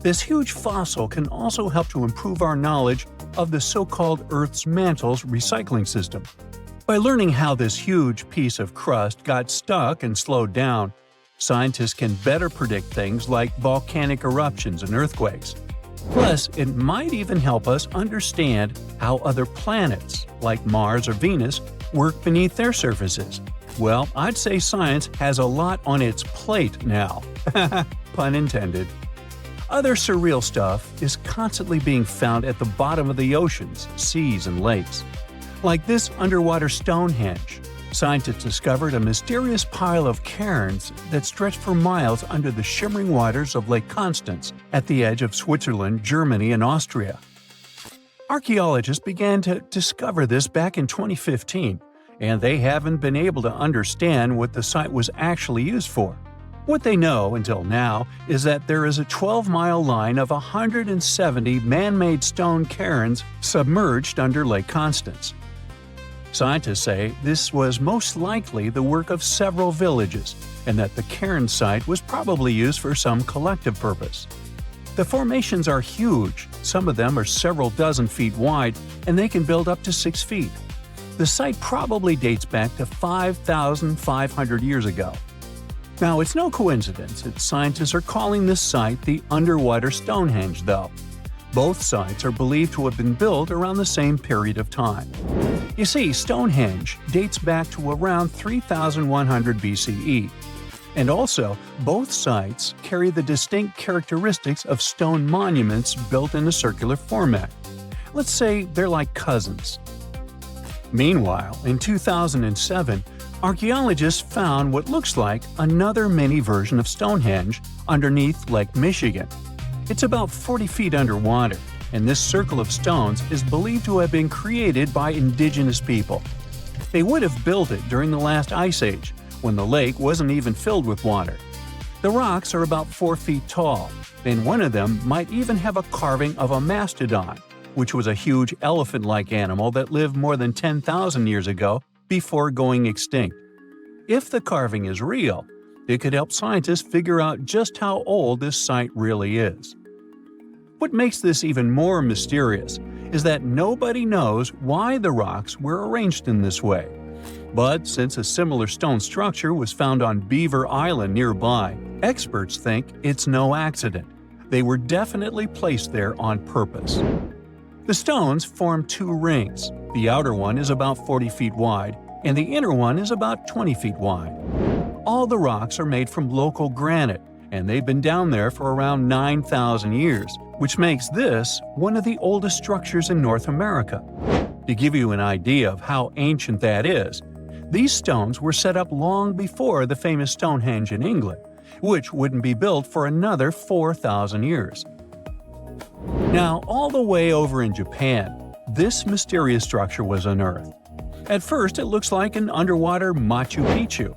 This huge fossil can also help to improve our knowledge of the so-called Earth's mantle's recycling system. By learning how this huge piece of crust got stuck and slowed down, scientists can better predict things like volcanic eruptions and earthquakes. Plus, it might even help us understand how other planets, like Mars or Venus, work beneath their surfaces. Well, I'd say science has a lot on its plate now. Pun intended. Other surreal stuff is constantly being found at the bottom of the oceans, seas, and lakes. Like this underwater Stonehenge. Scientists discovered a mysterious pile of cairns that stretched for miles under the shimmering waters of Lake Constance at the edge of Switzerland, Germany, and Austria. Archaeologists began to discover this back in 2015, and they haven't been able to understand what the site was actually used for. What they know until now is that there is a 12-mile line of 170 man-made stone cairns submerged under Lake Constance. Scientists say this was most likely the work of several villages, and that the cairn site was probably used for some collective purpose. The formations are huge, some of them are several dozen feet wide, and they can build up to 6 feet. The site probably dates back to 5,500 years ago. Now, it's no coincidence that scientists are calling this site the underwater Stonehenge, though. Both sites are believed to have been built around the same period of time. You see, Stonehenge dates back to around 3100 BCE. And also, both sites carry the distinct characteristics of stone monuments built in a circular format. Let's say they're like cousins. Meanwhile, in 2007, archaeologists found what looks like another mini version of Stonehenge underneath Lake Michigan. It's about 40 feet underwater, and this circle of stones is believed to have been created by indigenous people. They would have built it during the last ice age, when the lake wasn't even filled with water. The rocks are about 4 feet tall, and one of them might even have a carving of a mastodon, which was a huge elephant-like animal that lived more than 10,000 years ago before going extinct. If the carving is real, it could help scientists figure out just how old this site really is. What makes this even more mysterious is that nobody knows why the rocks were arranged in this way. But since a similar stone structure was found on Beaver Island nearby, experts think it's no accident. They were definitely placed there on purpose. The stones form 2 rings. The outer one is about 40 feet wide, and the inner one is about 20 feet wide. All the rocks are made from local granite, and they've been down there for around 9,000 years, which makes this one of the oldest structures in North America. To give you an idea of how ancient that is, these stones were set up long before the famous Stonehenge in England, which wouldn't be built for another 4,000 years. Now, all the way over in Japan, this mysterious structure was unearthed. At first, it looks like an underwater Machu Picchu.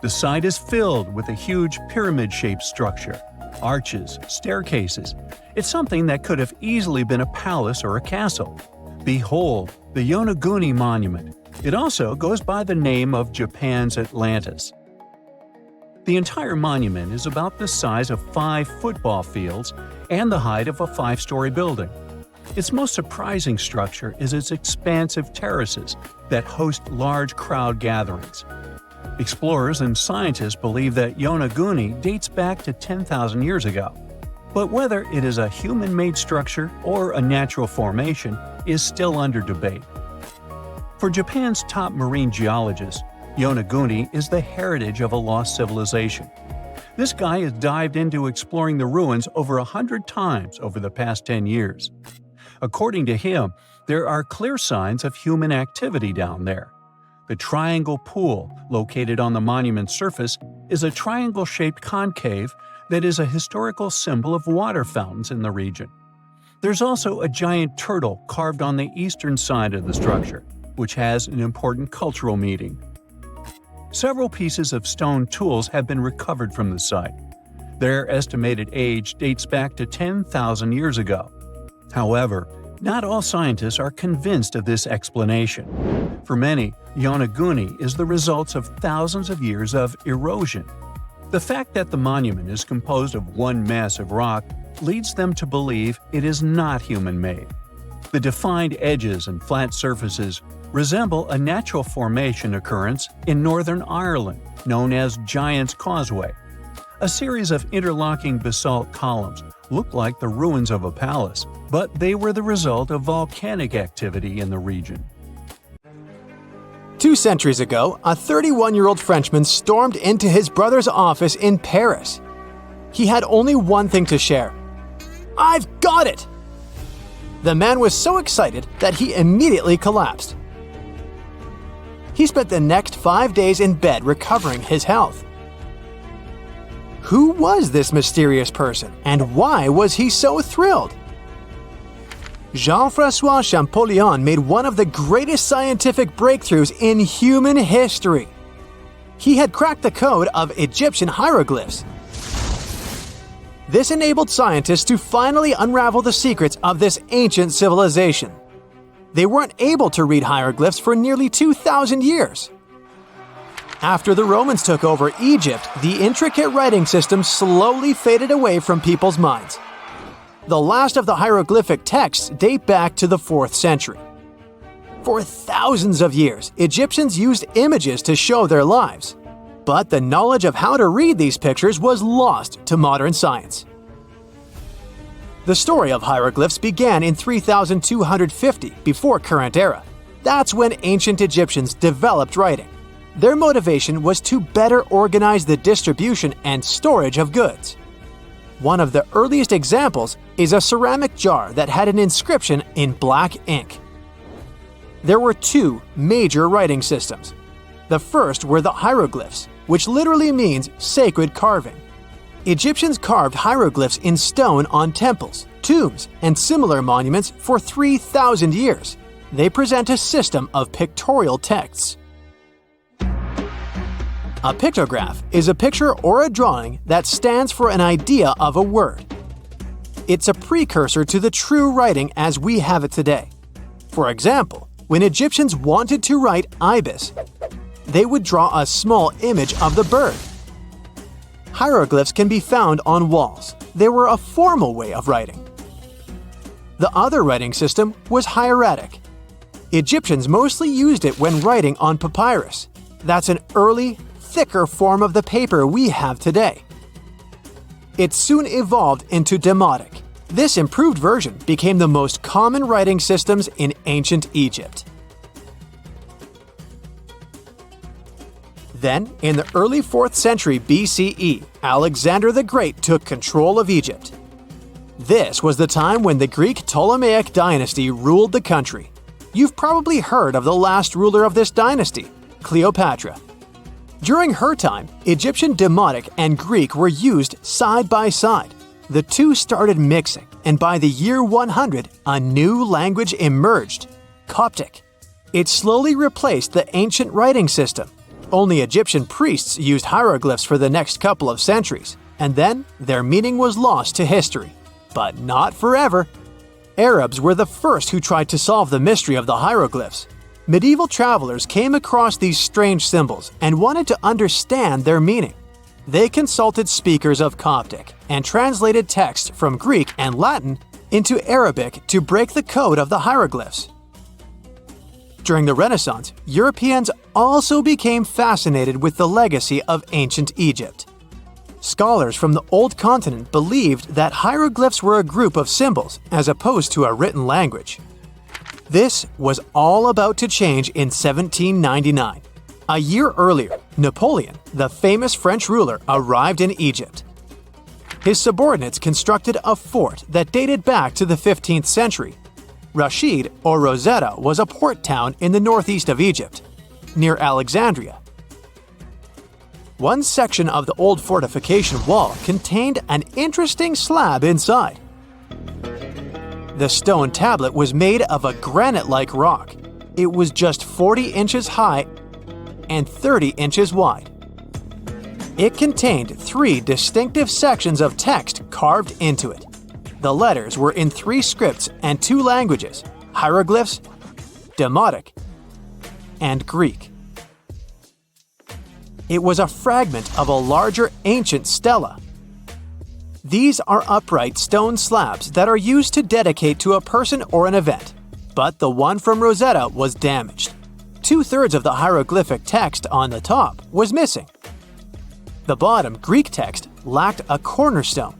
The site is filled with a huge pyramid-shaped structure, arches, staircases. It's something that could have easily been a palace or a castle. Behold, the Yonaguni Monument. It also goes by the name of Japan's Atlantis. The entire monument is about the size of 5 football fields and the height of a 5-story building. Its most surprising structure is its expansive terraces that host large crowd gatherings. Explorers and scientists believe that Yonaguni dates back to 10,000 years ago. But whether it is a human-made structure or a natural formation is still under debate. For Japan's top marine geologist, Yonaguni is the heritage of a lost civilization. This guy has dived into exploring the ruins over 100 times over the past 10 years. According to him, there are clear signs of human activity down there. The triangle pool, located on the monument's surface, is a triangle-shaped concave that is a historical symbol of water fountains in the region. There's also a giant turtle carved on the eastern side of the structure, which has an important cultural meaning. Several pieces of stone tools have been recovered from the site. Their estimated age dates back to 10,000 years ago. However, not all scientists are convinced of this explanation. For many, Yonaguni is the result of thousands of years of erosion. The fact that the monument is composed of one massive rock leads them to believe it is not human-made. The defined edges and flat surfaces resemble a natural formation occurrence in Northern Ireland known as Giant's Causeway. A series of interlocking basalt columns look like the ruins of a palace, but they were the result of volcanic activity in the region. 2 centuries ago, a 31-year-old Frenchman stormed into his brother's office in Paris. He had only one thing to share. "I've got it!" The man was so excited that he immediately collapsed. He spent the next 5 days in bed recovering his health. Who was this mysterious person, and why was he so thrilled? Jean-François Champollion made one of the greatest scientific breakthroughs in human history. He had cracked the code of Egyptian hieroglyphs. This enabled scientists to finally unravel the secrets of this ancient civilization. They weren't able to read hieroglyphs for nearly 2,000 years. After the Romans took over Egypt, the intricate writing system slowly faded away from people's minds. The last of the hieroglyphic texts date back to the 4th century. For thousands of years, Egyptians used images to show their lives. But the knowledge of how to read these pictures was lost to modern science. The story of hieroglyphs began in 3250 before current era. That's when ancient Egyptians developed writing. Their motivation was to better organize the distribution and storage of goods. One of the earliest examples is a ceramic jar that had an inscription in black ink. There were 2 major writing systems. The first were the hieroglyphs, which literally means sacred carving. Egyptians carved hieroglyphs in stone on temples, tombs, and similar monuments for 3,000 years. They present a system of pictorial texts. A pictograph is a picture or a drawing that stands for an idea of a word. It's a precursor to the true writing as we have it today. For example, when Egyptians wanted to write ibis, they would draw a small image of the bird. Hieroglyphs can be found on walls. They were a formal way of writing. The other writing system was hieratic. Egyptians mostly used it when writing on papyrus. That's an early, thicker form of the paper we have today. It soon evolved into Demotic. This improved version became the most common writing systems in ancient Egypt. Then, in the early 4th century BCE, Alexander the Great took control of Egypt. This was the time when the Greek Ptolemaic dynasty ruled the country. You've probably heard of the last ruler of this dynasty, Cleopatra. During her time, Egyptian Demotic and Greek were used side by side. The two started mixing, and by the year 100, a new language emerged, Coptic. It slowly replaced the ancient writing system. Only Egyptian priests used hieroglyphs for the next couple of centuries, and then their meaning was lost to history. But not forever. Arabs were the first who tried to solve the mystery of the hieroglyphs. Medieval travelers came across these strange symbols and wanted to understand their meaning. They consulted speakers of Coptic and translated text from Greek and Latin into Arabic to break the code of the hieroglyphs. During the Renaissance, Europeans also became fascinated with the legacy of ancient Egypt. Scholars from the Old Continent believed that hieroglyphs were a group of symbols as opposed to a written language. This was all about to change in 1799. A year earlier, Napoleon, the famous French ruler, arrived in Egypt. His subordinates constructed a fort that dated back to the 15th century. Rashid, or Rosetta, was a port town in the northeast of Egypt. near Alexandria. One section of the old fortification wall contained an interesting slab inside. The stone tablet was made of a granite-like rock. It was just 40 inches high and 30 inches wide. It contained 3 distinctive sections of text carved into it. The letters were in 3 scripts and 2 languages: hieroglyphs, Demotic, and Greek. It was a fragment of a larger ancient stela. These are upright stone slabs that are used to dedicate to a person or an event, but the one from Rosetta was damaged. 2/3 of the hieroglyphic text on the top was missing. The bottom Greek text lacked a cornerstone.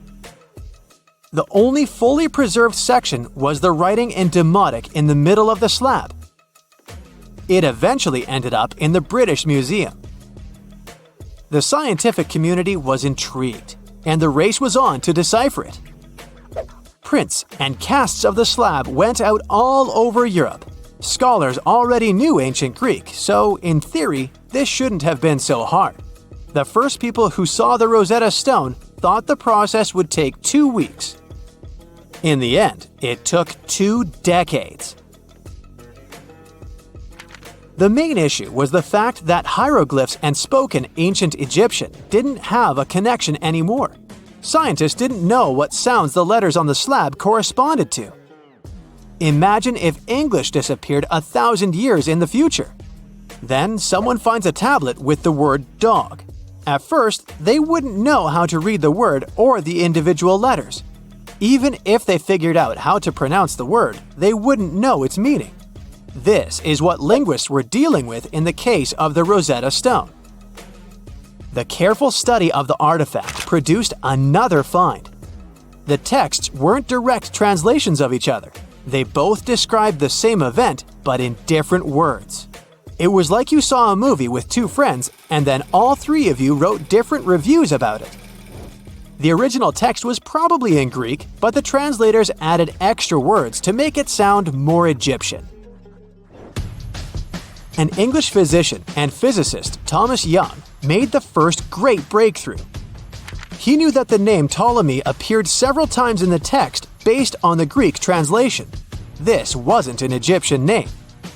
The only fully preserved section was the writing in Demotic in the middle of the slab. It eventually ended up in the British Museum. The scientific community was intrigued, and the race was on to decipher it. Prints and casts of the slab went out all over Europe. Scholars already knew ancient Greek, so in theory, this shouldn't have been so hard. The first people who saw the Rosetta Stone thought the process would take 2 weeks. In the end, it took 2 decades. The main issue was the fact that hieroglyphs and spoken ancient Egyptian didn't have a connection anymore. Scientists didn't know what sounds the letters on the slab corresponded to. Imagine if English disappeared 1,000 years in the future. Then someone finds a tablet with the word dog. At first, they wouldn't know how to read the word or the individual letters. Even if they figured out how to pronounce the word, they wouldn't know its meaning. This is what linguists were dealing with in the case of the Rosetta Stone. The careful study of the artifact produced another find. The texts weren't direct translations of each other. They both described the same event, but in different words. It was like you saw a movie with 2 friends, and then all 3 of you wrote different reviews about it. The original text was probably in Greek, but the translators added extra words to make it sound more Egyptian. An English physician and physicist, Thomas Young, made the first great breakthrough. He knew that the name Ptolemy appeared several times in the text based on the Greek translation. This wasn't an Egyptian name,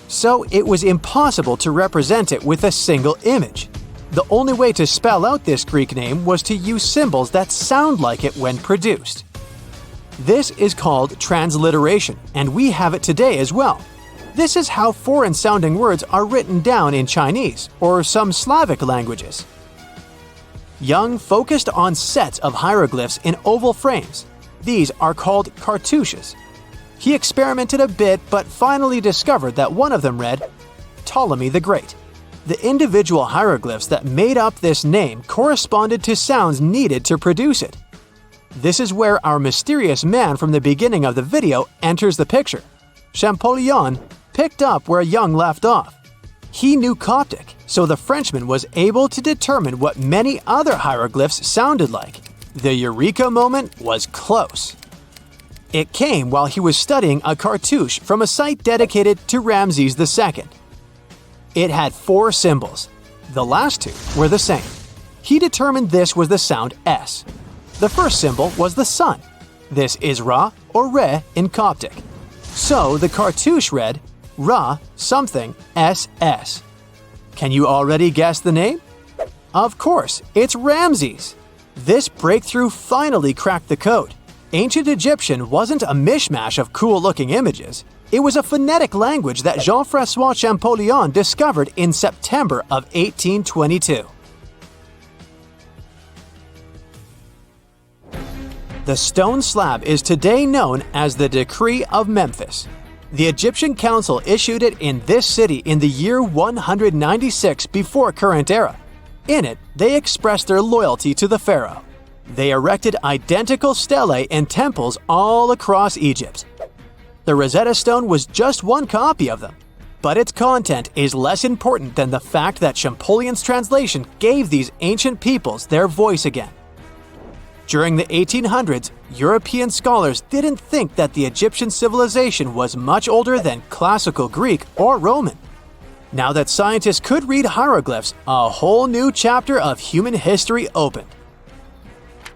so it was impossible to represent it with a single image. The only way to spell out this Greek name was to use symbols that sound like it when produced. This is called transliteration, and we have it today as well. This is how foreign-sounding words are written down in Chinese or some Slavic languages. Young focused on sets of hieroglyphs in oval frames. These are called cartouches. He experimented a bit but finally discovered that one of them read, Ptolemy the Great. The individual hieroglyphs that made up this name corresponded to sounds needed to produce it. This is where our mysterious man from the beginning of the video enters the picture. Champollion picked up where Young left off. He knew Coptic, so the Frenchman was able to determine what many other hieroglyphs sounded like. The eureka moment was close. It came while he was studying a cartouche from a site dedicated to Ramses II. It had 4 symbols. The last 2 were the same. He determined this was the sound S. The first symbol was the sun. This is Ra or Re in Coptic. So the cartouche read Ra something SS. Can you already guess the name? Of course, it's Ramses. This breakthrough finally cracked the code. Ancient Egyptian wasn't a mishmash of cool-looking images. It was a phonetic language that Jean-François Champollion discovered in September of 1822. The stone slab is today known as the Decree of Memphis. The Egyptian Council issued it in this city in the year 196 before current era. In it, they expressed their loyalty to the pharaoh. They erected identical stelae in temples all across Egypt. The Rosetta Stone was just one copy of them, but its content is less important than the fact that Champollion's translation gave these ancient peoples their voice again. During the 1800s, European scholars didn't think that the Egyptian civilization was much older than classical Greek or Roman. Now that scientists could read hieroglyphs, a whole new chapter of human history opened.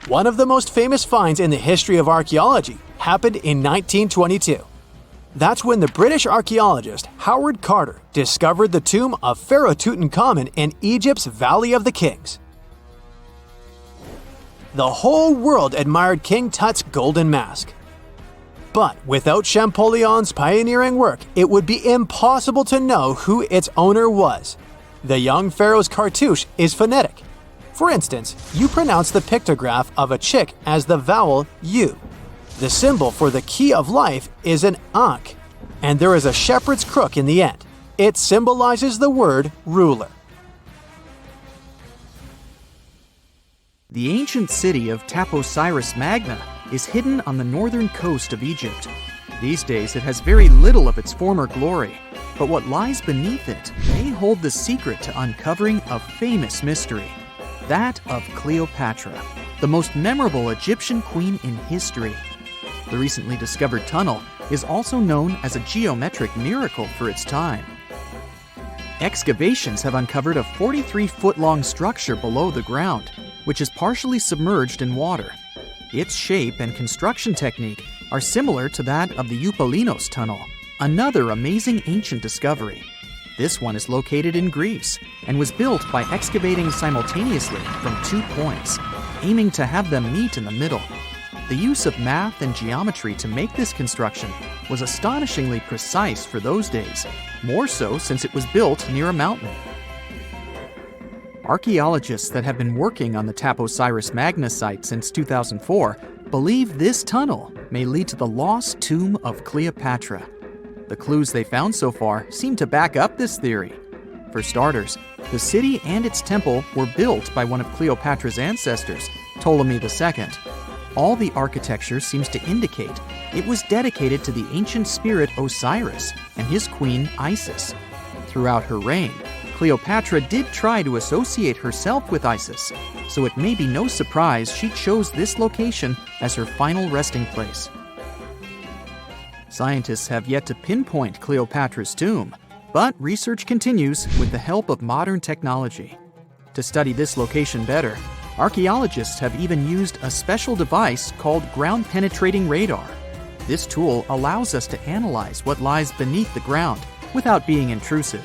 One of the most famous finds in the history of archaeology happened in 1922. That's when the British archaeologist Howard Carter discovered the tomb of Pharaoh Tutankhamun in Egypt's Valley of the Kings. The whole world admired King Tut's golden mask. But without Champollion's pioneering work, it would be impossible to know who its owner was. The young pharaoh's cartouche is phonetic. For instance, you pronounce the pictograph of a chick as the vowel U. The symbol for the key of life is an ankh, and there is a shepherd's crook in the end. It symbolizes the word ruler. The ancient city of Taposiris Magna is hidden on the northern coast of Egypt. These days it has very little of its former glory, but what lies beneath it may hold the secret to uncovering a famous mystery, that of Cleopatra, the most memorable Egyptian queen in history. The recently discovered tunnel is also known as a geometric miracle for its time. Excavations have uncovered a 43-foot-long structure below the ground, which is partially submerged in water. Its shape and construction technique are similar to that of the Eupalinos tunnel, another amazing ancient discovery. This one is located in Greece and was built by excavating simultaneously from 2 points, aiming to have them meet in the middle. The use of math and geometry to make this construction was astonishingly precise for those days, more so since it was built near a mountain. Archaeologists that have been working on the Taposiris Magna site since 2004 believe this tunnel may lead to the lost tomb of Cleopatra. The clues they found so far seem to back up this theory. For starters, the city and its temple were built by one of Cleopatra's ancestors, Ptolemy II. All the architecture seems to indicate it was dedicated to the ancient spirit Osiris and his queen Isis. Throughout her reign, Cleopatra did try to associate herself with Isis, so it may be no surprise she chose this location as her final resting place. Scientists have yet to pinpoint Cleopatra's tomb, but research continues with the help of modern technology. To study this location better, archaeologists have even used a special device called ground-penetrating radar. This tool allows us to analyze what lies beneath the ground without being intrusive.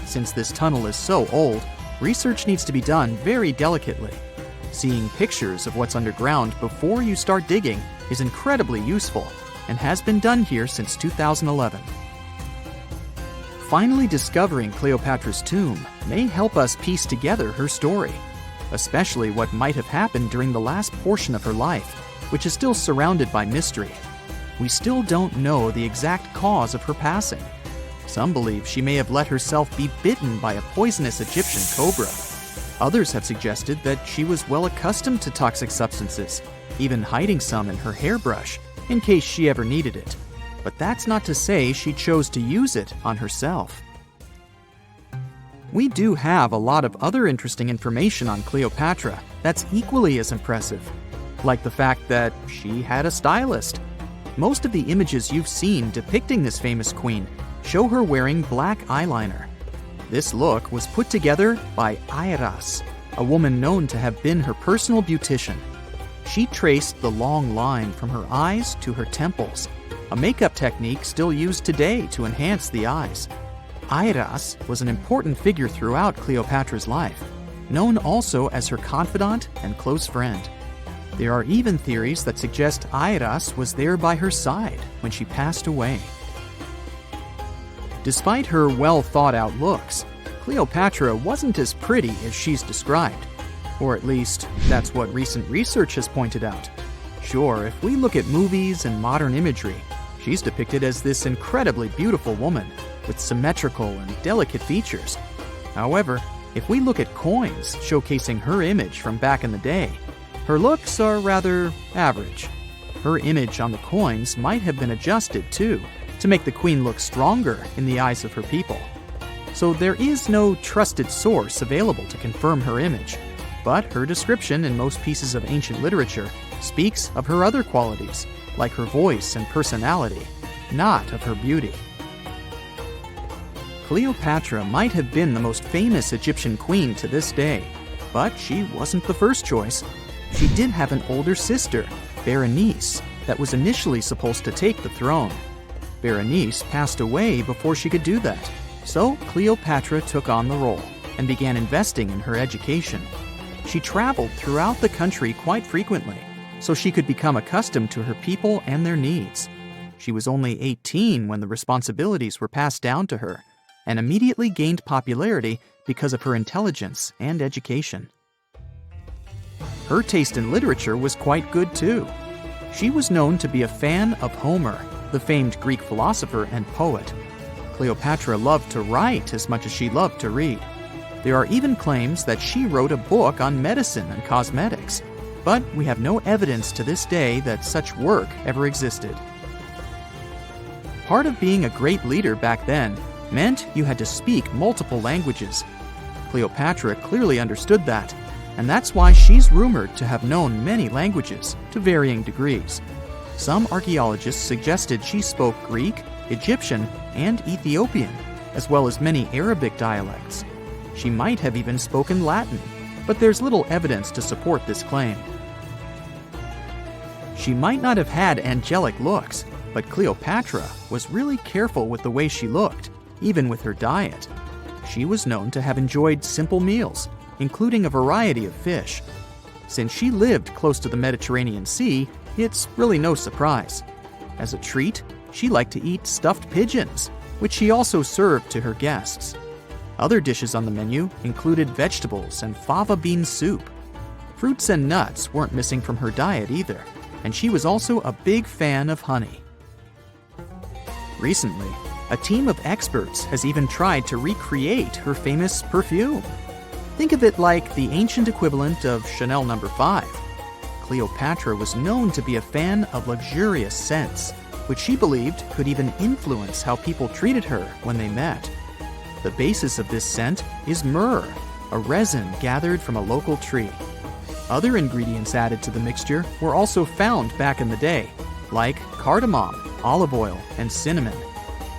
Since this tunnel is so old, research needs to be done very delicately. Seeing pictures of what's underground before you start digging is incredibly useful and has been done here since 2011. Finally discovering Cleopatra's tomb may help us piece together her story, especially what might have happened during the last portion of her life, which is still surrounded by mystery. We still don't know the exact cause of her passing. Some believe she may have let herself be bitten by a poisonous Egyptian cobra. Others have suggested that she was well accustomed to toxic substances, even hiding some in her hairbrush in case she ever needed it. But that's not to say she chose to use it on herself. We do have a lot of other interesting information on Cleopatra that's equally as impressive, like the fact that she had a stylist. Most of the images you've seen depicting this famous queen show her wearing black eyeliner. This look was put together by Airas, a woman known to have been her personal beautician. She traced the long line from her eyes to her temples, a makeup technique still used today to enhance the eyes. Airas was an important figure throughout Cleopatra's life, known also as her confidant and close friend. There are even theories that suggest Airas was there by her side when she passed away. Despite her well-thought-out looks, Cleopatra wasn't as pretty as she's described. Or at least, that's what recent research has pointed out. Sure, if we look at movies and modern imagery, she's depicted as this incredibly beautiful woman with symmetrical and delicate features. However, if we look at coins showcasing her image from back in the day, her looks are rather average. Her image on the coins might have been adjusted, too, to make the queen look stronger in the eyes of her people. So there is no trusted source available to confirm her image, but her description in most pieces of ancient literature speaks of her other qualities, like her voice and personality, not of her beauty. Cleopatra might have been the most famous Egyptian queen to this day, but she wasn't the first choice. She did have an older sister, Berenice, that was initially supposed to take the throne. Berenice passed away before she could do that, so Cleopatra took on the role and began investing in her education. She traveled throughout the country quite frequently, so she could become accustomed to her people and their needs. She was only 18 when the responsibilities were passed down to her, and immediately gained popularity because of her intelligence and education. Her taste in literature was quite good too. She was known to be a fan of Homer, the famed Greek philosopher and poet. Cleopatra loved to write as much as she loved to read. There are even claims that she wrote a book on medicine and cosmetics, but we have no evidence to this day that such work ever existed. Part of being a great leader back then meant you had to speak multiple languages. Cleopatra clearly understood that, and that's why she's rumored to have known many languages to varying degrees. Some archaeologists suggested she spoke Greek, Egyptian, and Ethiopian, as well as many Arabic dialects. She might have even spoken Latin, but there's little evidence to support this claim. She might not have had angelic looks, but Cleopatra was really careful with the way she looked, even with her diet. She was known to have enjoyed simple meals, including a variety of fish. Since she lived close to the Mediterranean Sea, it's really no surprise. As a treat, she liked to eat stuffed pigeons, which she also served to her guests. Other dishes on the menu included vegetables and fava bean soup. Fruits and nuts weren't missing from her diet either, and she was also a big fan of honey. Recently, a team of experts has even tried to recreate her famous perfume. Think of it like the ancient equivalent of Chanel No. 5. Cleopatra was known to be a fan of luxurious scents, which she believed could even influence how people treated her when they met. The basis of this scent is myrrh, a resin gathered from a local tree. Other ingredients added to the mixture were also found back in the day, like cardamom, olive oil, and cinnamon.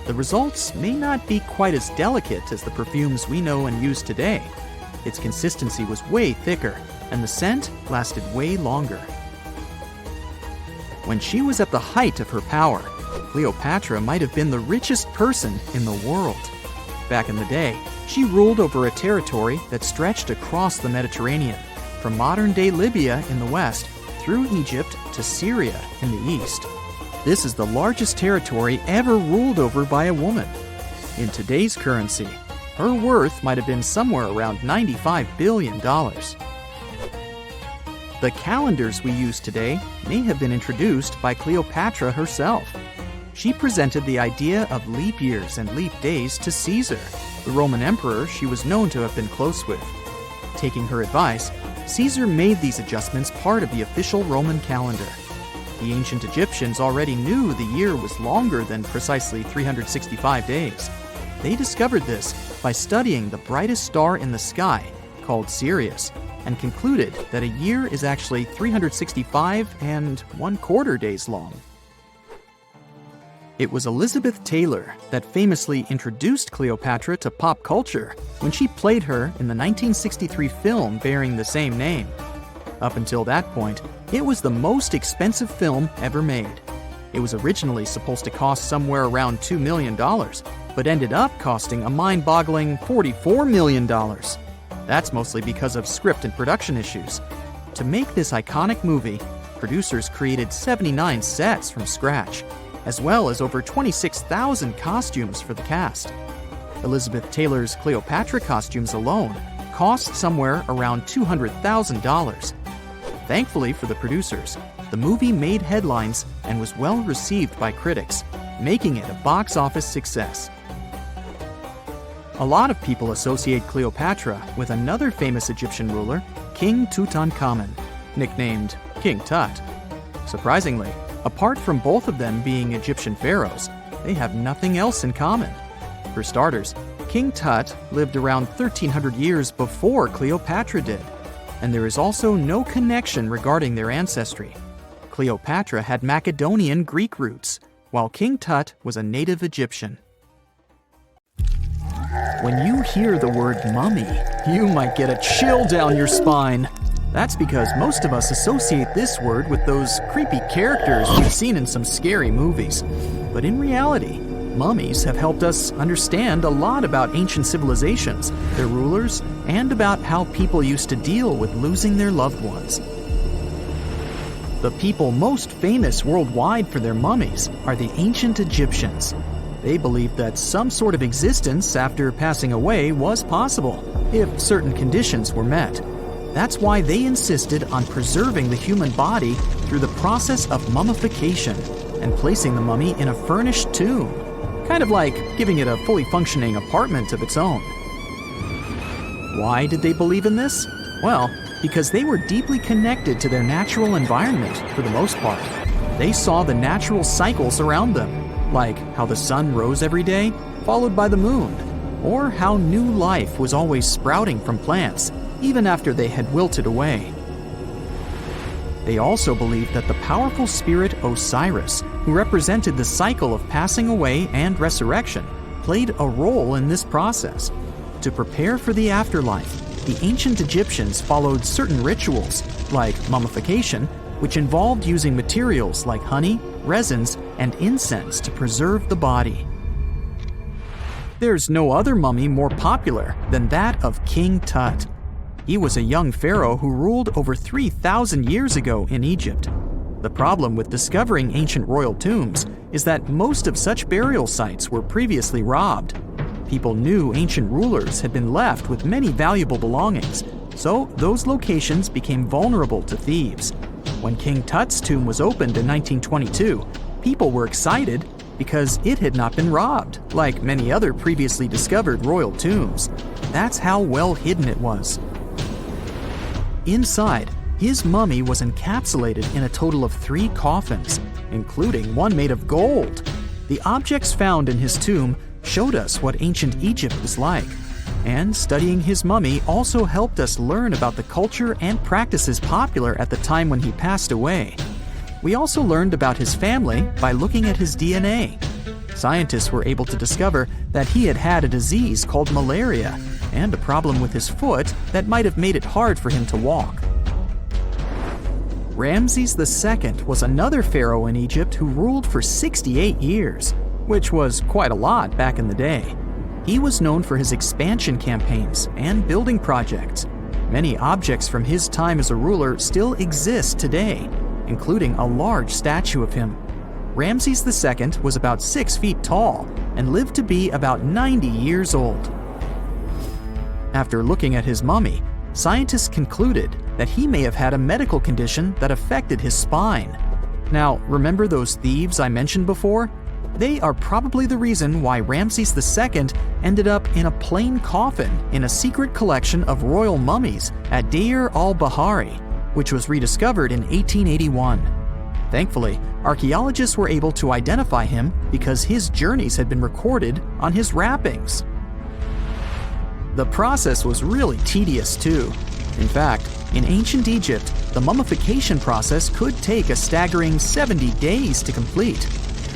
The results may not be quite as delicate as the perfumes we know and use today. Its consistency was way thicker, and the scent lasted way longer. When she was at the height of her power, Cleopatra might have been the richest person in the world. Back in the day, she ruled over a territory that stretched across the Mediterranean, from modern-day Libya in the west through Egypt to Syria in the east. This is the largest territory ever ruled over by a woman. In today's currency, her worth might have been somewhere around $95 billion. The calendars we use today may have been introduced by Cleopatra herself. She presented the idea of leap years and leap days to Caesar, the Roman emperor she was known to have been close with. Taking her advice, Caesar made these adjustments part of the official Roman calendar. The ancient Egyptians already knew the year was longer than precisely 365 days. They discovered this by studying the brightest star in the sky, called Sirius, and concluded that a year is actually 365 1/4 days long. It was Elizabeth Taylor that famously introduced Cleopatra to pop culture when she played her in the 1963 film bearing the same name. Up until that point, it was the most expensive film ever made. It was originally supposed to cost somewhere around $2 million, but ended up costing a mind-boggling $44 million. That's mostly because of script and production issues. To make this iconic movie, producers created 79 sets from scratch, as well as over 26,000 costumes for the cast. Elizabeth Taylor's Cleopatra costumes alone cost somewhere around $200,000. Thankfully for the producers, the movie made headlines and was well received by critics, making it a box office success. A lot of people associate Cleopatra with another famous Egyptian ruler, King Tutankhamun, nicknamed King Tut. Surprisingly, apart from both of them being Egyptian pharaohs, they have nothing else in common. For starters, King Tut lived around 1,300 years before Cleopatra did, and there is also no connection regarding their ancestry. Cleopatra had Macedonian Greek roots, while King Tut was a native Egyptian. When you hear the word mummy, you might get a chill down your spine. That's because most of us associate this word with those creepy characters we've seen in some scary movies. But in reality, mummies have helped us understand a lot about ancient civilizations, their rulers, and about how people used to deal with losing their loved ones. The people most famous worldwide for their mummies are the ancient Egyptians. They believed that some sort of existence after passing away was possible, if certain conditions were met. That's why they insisted on preserving the human body through the process of mummification and placing the mummy in a furnished tomb, kind of like giving it a fully functioning apartment of its own. Why did they believe in this? Well, because they were deeply connected to their natural environment for the most part. They saw the natural cycles around them, like how the sun rose every day, followed by the moon, or how new life was always sprouting from plants, even after they had wilted away. They also believed that the powerful spirit Osiris, who represented the cycle of passing away and resurrection, played a role in this process. To prepare for the afterlife, the ancient Egyptians followed certain rituals, like mummification, which involved using materials like honey, resins, and incense to preserve the body. There's no other mummy more popular than that of King Tut. He was a young pharaoh who ruled over 3,000 years ago in Egypt. The problem with discovering ancient royal tombs is that most of such burial sites were previously robbed. People knew ancient rulers had been left with many valuable belongings, so those locations became vulnerable to thieves. When King Tut's tomb was opened in 1922, people were excited because it had not been robbed, like many other previously discovered royal tombs. That's how well hidden it was. Inside, his mummy was encapsulated in a total of 3 coffins, including one made of gold. The objects found in his tomb showed us what ancient Egypt was like, and studying his mummy also helped us learn about the culture and practices popular at the time when he passed away. We also learned about his family by looking at his DNA. Scientists were able to discover that he had had a disease called malaria and a problem with his foot that might have made it hard for him to walk. Ramses II was another pharaoh in Egypt who ruled for 68 years, which was quite a lot back in the day. He was known for his expansion campaigns and building projects. Many objects from his time as a ruler still exist today, including a large statue of him. Ramses II was about 6 feet tall and lived to be about 90 years old. After looking at his mummy, scientists concluded that he may have had a medical condition that affected his spine. Now, remember those thieves I mentioned before? They are probably the reason why Ramses II ended up in a plain coffin in a secret collection of royal mummies at Deir al-Bahari, which was rediscovered in 1881. Thankfully, archaeologists were able to identify him because his journeys had been recorded on his wrappings. The process was really tedious too. In fact, in ancient Egypt, the mummification process could take a staggering 70 days to complete.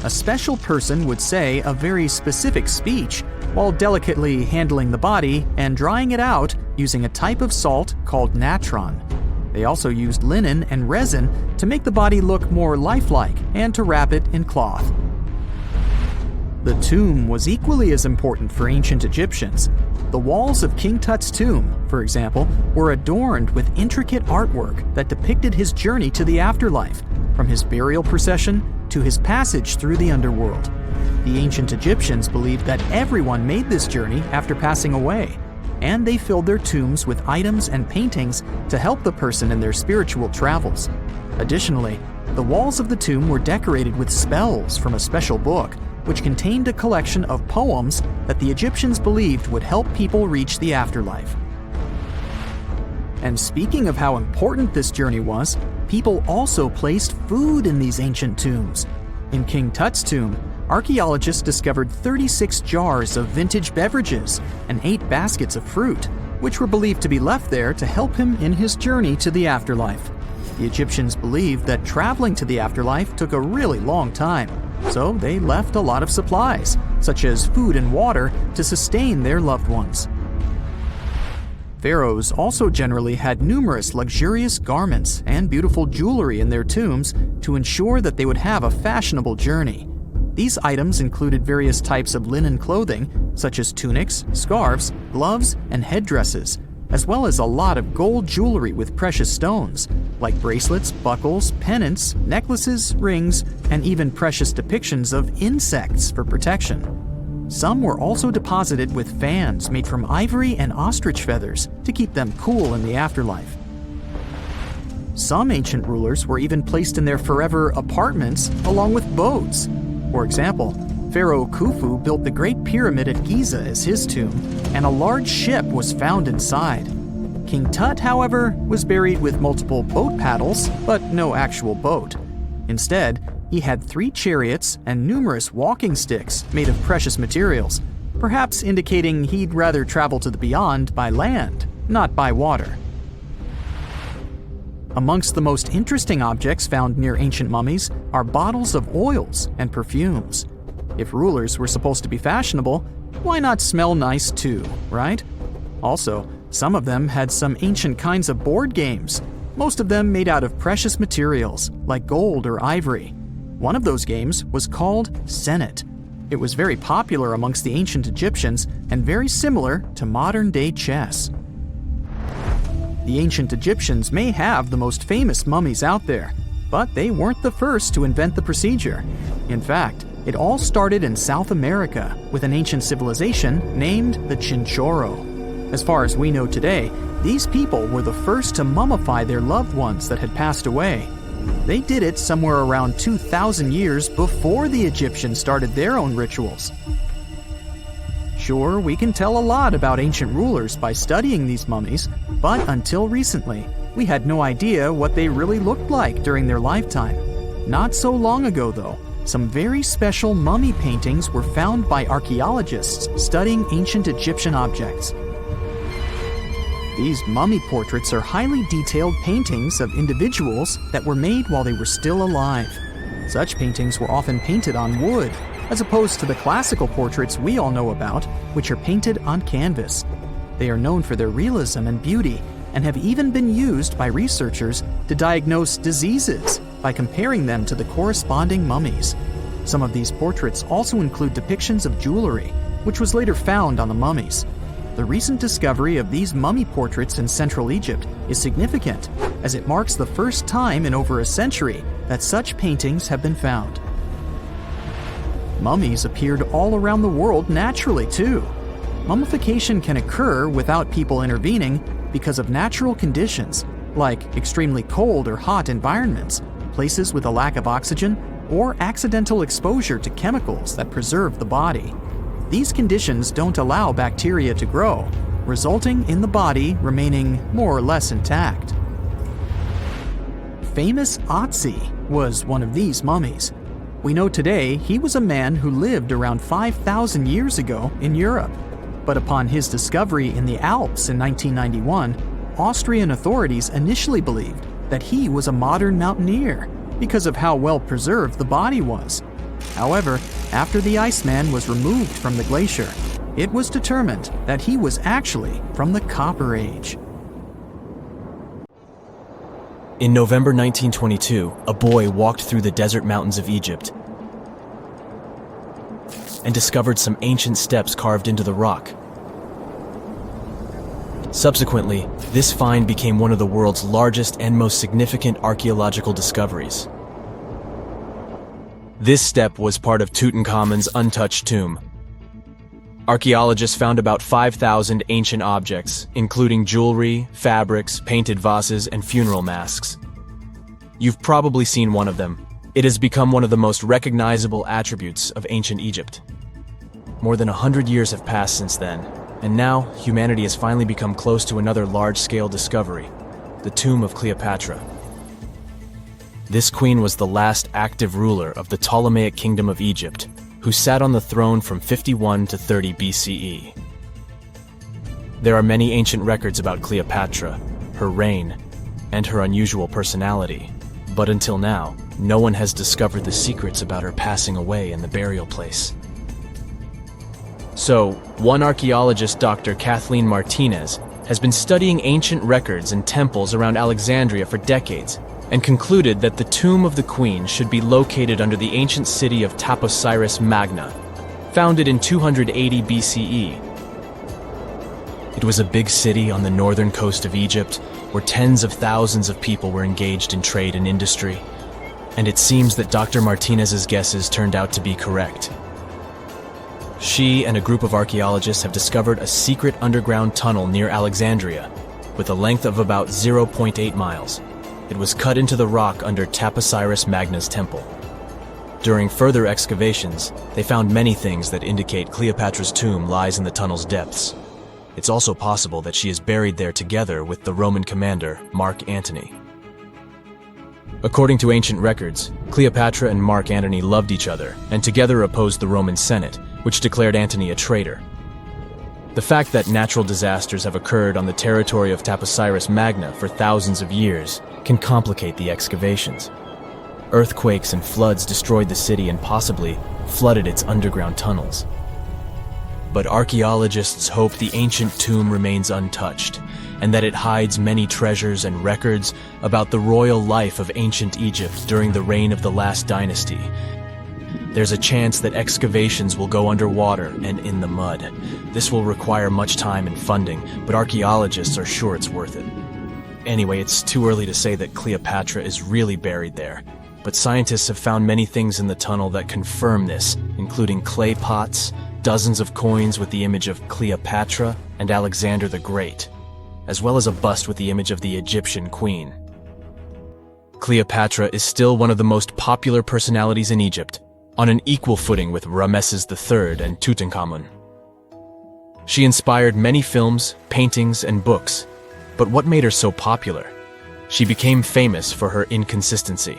A special person would say a very specific speech while delicately handling the body and drying it out using a type of salt called natron. They also used linen and resin to make the body look more lifelike and to wrap it in cloth. The tomb was equally as important for ancient Egyptians. The walls of King Tut's tomb, for example, were adorned with intricate artwork that depicted his journey to the afterlife, from his burial procession to his passage through the underworld. The ancient Egyptians believed that everyone made this journey after passing away, and they filled their tombs with items and paintings to help the person in their spiritual travels. Additionally, the walls of the tomb were decorated with spells from a special book, which contained a collection of poems that the Egyptians believed would help people reach the afterlife. And speaking of how important this journey was, people also placed food in these ancient tombs. In King Tut's tomb, archaeologists discovered 36 jars of vintage beverages and 8 baskets of fruit, which were believed to be left there to help him in his journey to the afterlife. The Egyptians believed that traveling to the afterlife took a really long time, so they left a lot of supplies, such as food and water, to sustain their loved ones. Pharaohs also generally had numerous luxurious garments and beautiful jewelry in their tombs to ensure that they would have a fashionable journey. These items included various types of linen clothing, such as tunics, scarves, gloves, and headdresses, as well as a lot of gold jewelry with precious stones, like bracelets, buckles, pendants, necklaces, rings, and even precious depictions of insects for protection. Some were also deposited with fans made from ivory and ostrich feathers to keep them cool in the afterlife. Some ancient rulers were even placed in their forever apartments along with boats. For example, Pharaoh Khufu built the Great Pyramid at Giza as his tomb, and a large ship was found inside. King Tut, however, was buried with multiple boat paddles, but no actual boat. Instead, he had 3 chariots and numerous walking sticks made of precious materials, perhaps indicating he'd rather travel to the beyond by land, not by water. Amongst the most interesting objects found near ancient mummies are bottles of oils and perfumes. If rulers were supposed to be fashionable, why not smell nice too, right? Also, some of them had some ancient kinds of board games, most of them made out of precious materials like gold or ivory. One of those games was called Senet. It was very popular amongst the ancient Egyptians and very similar to modern-day chess. The ancient Egyptians may have the most famous mummies out there, but they weren't the first to invent the procedure. In fact, it all started in South America with an ancient civilization named the Chinchorro. As far as we know today, these people were the first to mummify their loved ones that had passed away. They did it somewhere around 2,000 years before the Egyptians started their own rituals. Sure, we can tell a lot about ancient rulers by studying these mummies, but until recently, we had no idea what they really looked like during their lifetime. Not so long ago, though, some very special mummy paintings were found by archaeologists studying ancient Egyptian objects. These mummy portraits are highly detailed paintings of individuals that were made while they were still alive. Such paintings were often painted on wood, as opposed to the classical portraits we all know about, which are painted on canvas. They are known for their realism and beauty, and have even been used by researchers to diagnose diseases by comparing them to the corresponding mummies. Some of these portraits also include depictions of jewelry, which was later found on the mummies. The recent discovery of these mummy portraits in Central Egypt is significant, as it marks the first time in over a century that such paintings have been found. Mummies appeared all around the world naturally, too. Mummification can occur without people intervening because of natural conditions, like extremely cold or hot environments, places with a lack of oxygen, or accidental exposure to chemicals that preserve the body. These conditions don't allow bacteria to grow, resulting in the body remaining more or less intact. Famous Otzi was one of these mummies. We know today he was a man who lived around 5,000 years ago in Europe. But upon his discovery in the Alps in 1991, Austrian authorities initially believed that he was a modern mountaineer because of how well preserved the body was. However, after the Iceman was removed from the glacier, it was determined that he was actually from the Copper Age. In November 1922, a boy walked through the desert mountains of Egypt and discovered some ancient steps carved into the rock. Subsequently, this find became one of the world's largest and most significant archaeological discoveries. This step was part of Tutankhamun's untouched tomb. Archaeologists found about 5,000 ancient objects, including jewelry, fabrics, painted vases, and funeral masks. You've probably seen one of them. It has become one of the most recognizable attributes of ancient Egypt. More than 100 years have passed since then, and now humanity has finally become close to another large-scale discovery, the tomb of Cleopatra. This queen was the last active ruler of the Ptolemaic Kingdom of Egypt, who sat on the throne from 51 to 30 BCE. There are many ancient records about Cleopatra, her reign, and her unusual personality, But until now, no one has discovered the secrets about her passing away in the burial place. So, one archaeologist, Dr. Kathleen Martinez, has been studying ancient records and temples around Alexandria for decades and concluded that the tomb of the queen should be located under the ancient city of Taposiris Magna, founded in 280 BCE. It was a big city on the northern coast of Egypt where tens of thousands of people were engaged in trade and industry, and it seems that Dr. Martinez's guesses turned out to be correct. She and a group of archaeologists have discovered a secret underground tunnel near Alexandria with a length of about 0.8 miles. It was cut into the rock under Taposiris Magna's temple. During further excavations, they found many things that indicate Cleopatra's tomb lies in the tunnel's depths. It's also possible that she is buried there together with the Roman commander, Mark Antony. According to ancient records, Cleopatra and Mark Antony loved each other and together opposed the Roman Senate, which declared Antony a traitor. The fact that natural disasters have occurred on the territory of Taposiris Magna for thousands of years can complicate the excavations. Earthquakes and floods destroyed the city and possibly flooded its underground tunnels. But archaeologists hope the ancient tomb remains untouched, and that it hides many treasures and records about the royal life of ancient Egypt during the reign of the last dynasty. There's a chance that excavations will go underwater and in the mud. This will require much time and funding, but archaeologists are sure it's worth it. Anyway, it's too early to say that Cleopatra is really buried there, but scientists have found many things in the tunnel that confirm this, including clay pots, dozens of coins with the image of Cleopatra and Alexander the Great, as well as a bust with the image of the Egyptian queen. Cleopatra is still one of the most popular personalities in Egypt, on an equal footing with Ramesses III and Tutankhamun. She inspired many films, paintings, and books, but what made her so popular? She became famous for her inconsistency.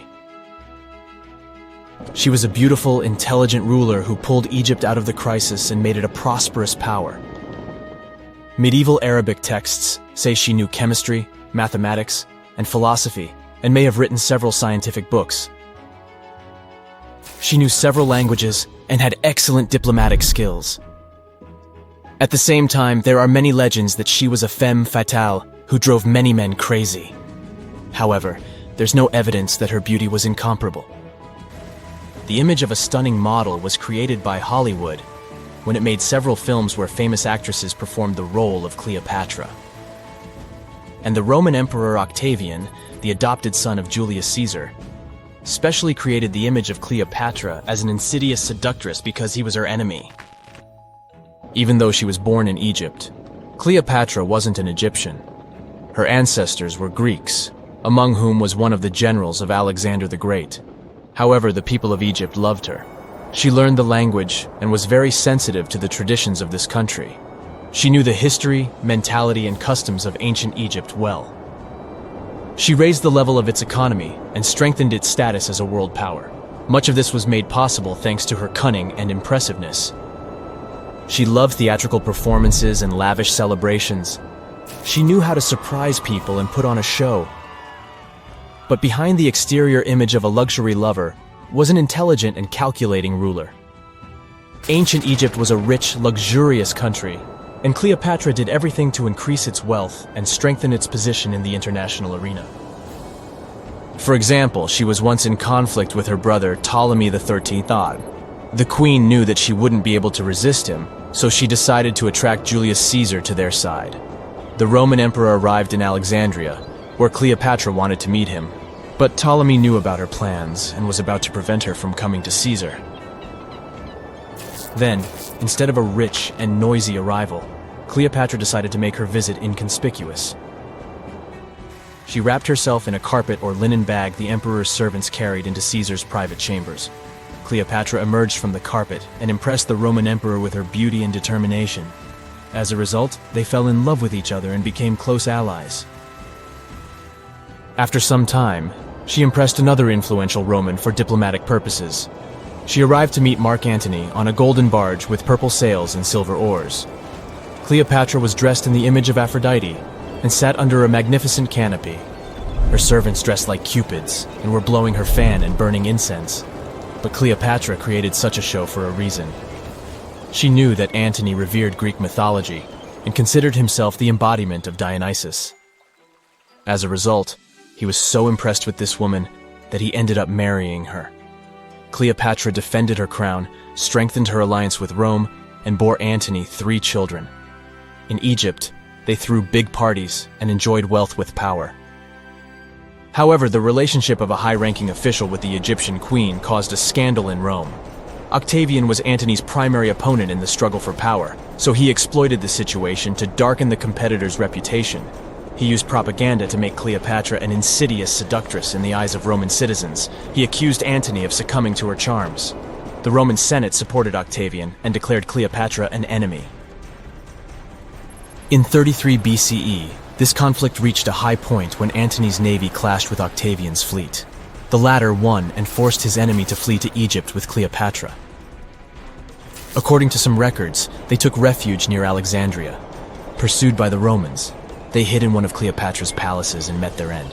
She was a beautiful, intelligent ruler who pulled Egypt out of the crisis and made it a prosperous power. Medieval Arabic texts say she knew chemistry, mathematics, and philosophy, and may have written several scientific books. She knew several languages and had excellent diplomatic skills. At the same time, there are many legends that she was a femme fatale who drove many men crazy. However, there's no evidence that her beauty was incomparable. The image of a stunning model was created by Hollywood when it made several films where famous actresses performed the role of Cleopatra. And the Roman Emperor Octavian, the adopted son of Julius Caesar, specially created the image of Cleopatra as an insidious seductress because he was her enemy. Even though she was born in Egypt, Cleopatra wasn't an Egyptian. Her ancestors were Greeks, among whom was one of the generals of Alexander the Great. However, the people of Egypt loved her. She learned the language and was very sensitive to the traditions of this country. She knew the history, mentality, and customs of ancient Egypt well. She raised the level of its economy and strengthened its status as a world power. Much of this was made possible thanks to her cunning and impressiveness. She loved theatrical performances and lavish celebrations. She knew how to surprise people and put on a show. But behind the exterior image of a luxury lover was an intelligent and calculating ruler. Ancient Egypt was a rich, luxurious country, and Cleopatra did everything to increase its wealth and strengthen its position in the international arena. For example, she was once in conflict with her brother Ptolemy XIII Odd. The queen knew that she wouldn't be able to resist him, so she decided to attract Julius Caesar to their side. The Roman emperor arrived in Alexandria, where Cleopatra wanted to meet him, but Ptolemy knew about her plans and was about to prevent her from coming to Caesar. Then, instead of a rich and noisy arrival, Cleopatra decided to make her visit inconspicuous. She wrapped herself in a carpet or linen bag the emperor's servants carried into Caesar's private chambers. Cleopatra emerged from the carpet and impressed the Roman emperor with her beauty and determination. As a result, they fell in love with each other and became close allies. After some time, she impressed another influential Roman for diplomatic purposes. She arrived to meet Mark Antony on a golden barge with purple sails and silver oars. Cleopatra was dressed in the image of Aphrodite and sat under a magnificent canopy. Her servants dressed like cupids and were blowing her fan and burning incense. But Cleopatra created such a show for a reason. She knew that Antony revered Greek mythology and considered himself the embodiment of Dionysus. As a result, he was so impressed with this woman that he ended up marrying her. Cleopatra defended her crown, strengthened her alliance with Rome, and bore Antony 3 children. In Egypt, they threw big parties and enjoyed wealth with power. However, the relationship of a high-ranking official with the Egyptian queen caused a scandal in Rome. Octavian was Antony's primary opponent in the struggle for power, so he exploited the situation to darken the competitor's reputation. He used propaganda to make Cleopatra an insidious seductress in the eyes of Roman citizens. He accused Antony of succumbing to her charms. The Roman Senate supported Octavian and declared Cleopatra an enemy. In 33 BCE, this conflict reached a high point when Antony's navy clashed with Octavian's fleet. The latter won and forced his enemy to flee to Egypt with Cleopatra. According to some records, they took refuge near Alexandria. Pursued by the Romans, they hid in one of Cleopatra's palaces and met their end.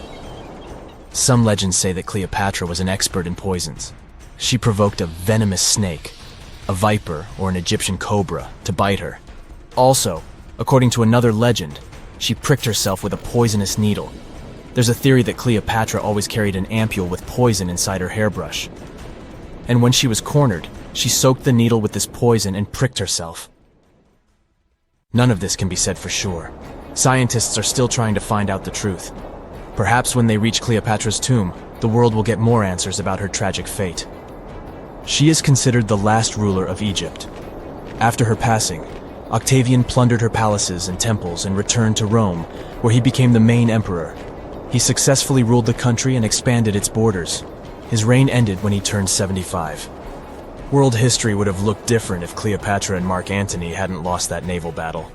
Some legends say that Cleopatra was an expert in poisons. She provoked a venomous snake, a viper or an Egyptian cobra, to bite her. Also, according to another legend, she pricked herself with a poisonous needle. There's a theory that Cleopatra always carried an ampule with poison inside her hairbrush. And when she was cornered, she soaked the needle with this poison and pricked herself. None of this can be said for sure. Scientists are still trying to find out the truth. Perhaps when they reach Cleopatra's tomb, the world will get more answers about her tragic fate. She is considered the last ruler of Egypt. After her passing, Octavian plundered her palaces and temples and returned to Rome, where he became the main emperor. He successfully ruled the country and expanded its borders. His reign ended when he turned 75. World history would have looked different if Cleopatra and Mark Antony hadn't lost that naval battle.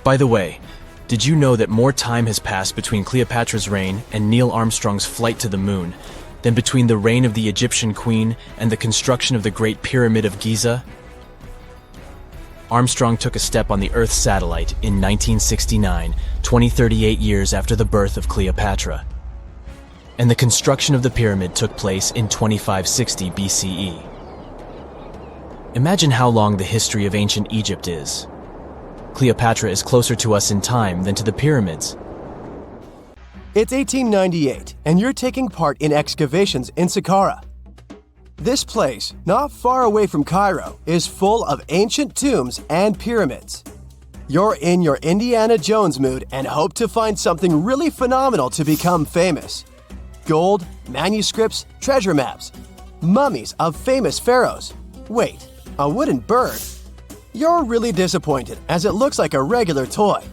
By the way, did you know that more time has passed between Cleopatra's reign and Neil Armstrong's flight to the moon than between the reign of the Egyptian queen and the construction of the Great Pyramid of Giza? Armstrong took a step on the Earth satellite in 1969, 38 years after the birth of Cleopatra. And the construction of the pyramid took place in 2560 BCE. Imagine how long the history of ancient Egypt is. Cleopatra is closer to us in time than to the pyramids. It's 1898, and you're taking part in excavations in Saqqara. This place, not far away from Cairo, is full of ancient tombs and pyramids. You're in your Indiana Jones mood and hope to find something really phenomenal to become famous. Gold, manuscripts, treasure maps, mummies of famous pharaohs. Wait, a wooden bird? You're really disappointed as it looks like a regular toy.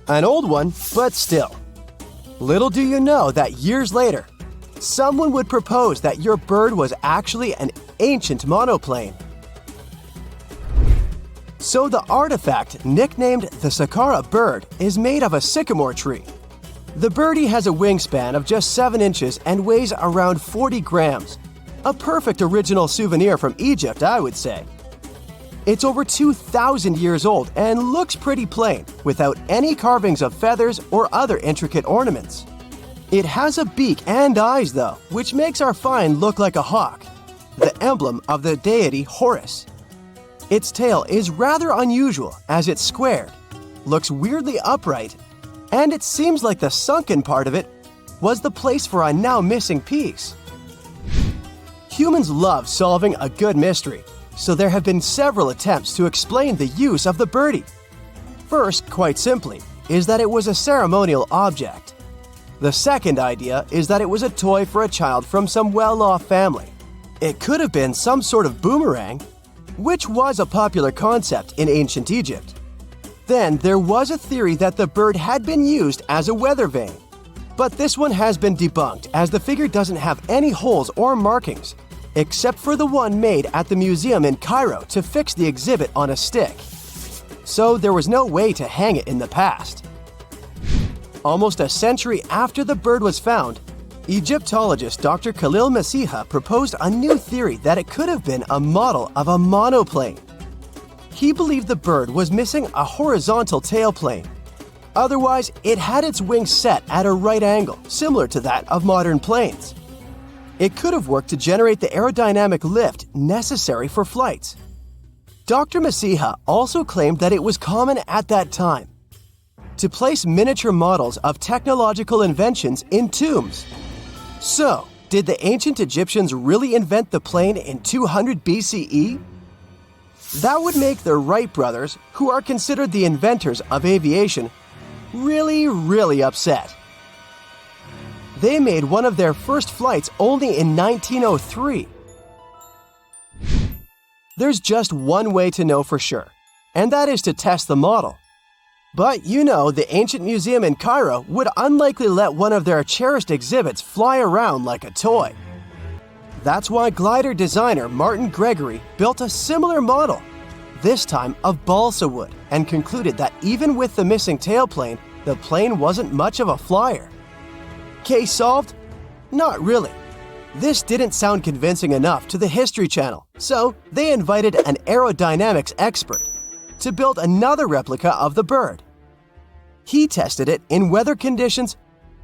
An old one, but still. Little do you know that years later, someone would propose that your bird was actually an ancient monoplane. So the artifact, nicknamed the Saqqara bird, is made of a sycamore tree. The birdie has a wingspan of just 7 inches and weighs around 40 grams. A perfect original souvenir from Egypt, I would say. It's over 2,000 years old and looks pretty plain, without any carvings of feathers or other intricate ornaments. It has a beak and eyes, though, which makes our find look like a hawk, the emblem of the deity Horus. Its tail is rather unusual as it's squared, looks weirdly upright, and it seems like the sunken part of it was the place for a now missing piece. Humans love solving a good mystery, so there have been several attempts to explain the use of the birdie. First, quite simply, is that it was a ceremonial object. The second idea is that it was a toy for a child from some well-off family. It could have been some sort of boomerang, which was a popular concept in ancient Egypt. Then there was a theory that the bird had been used as a weather vane. But this one has been debunked as the figure doesn't have any holes or markings, except for the one made at the museum in Cairo to fix the exhibit on a stick. So there was no way to hang it in the past. Almost a century after the bird was found, Egyptologist Dr. Khalil Masiha proposed a new theory that it could have been a model of a monoplane. He believed the bird was missing a horizontal tailplane. Otherwise, it had its wings set at a right angle, similar to that of modern planes. It could have worked to generate the aerodynamic lift necessary for flights. Dr. Masiha also claimed that it was common at that time to place miniature models of technological inventions in tombs. So, did the ancient Egyptians really invent the plane in 200 BCE? That would make the Wright brothers, who are considered the inventors of aviation, really upset. They made one of their first flights only in 1903. There's just one way to know for sure, and that is to test the model. But you know, the ancient museum in Cairo would unlikely let one of their cherished exhibits fly around like a toy. That's why glider designer Martin Gregory built a similar model, this time of balsa wood, and concluded that even with the missing tailplane, the plane wasn't much of a flyer. Case solved? Not really. This didn't sound convincing enough to the History Channel, so they invited an aerodynamics expert to build another replica of the bird. He tested it in weather conditions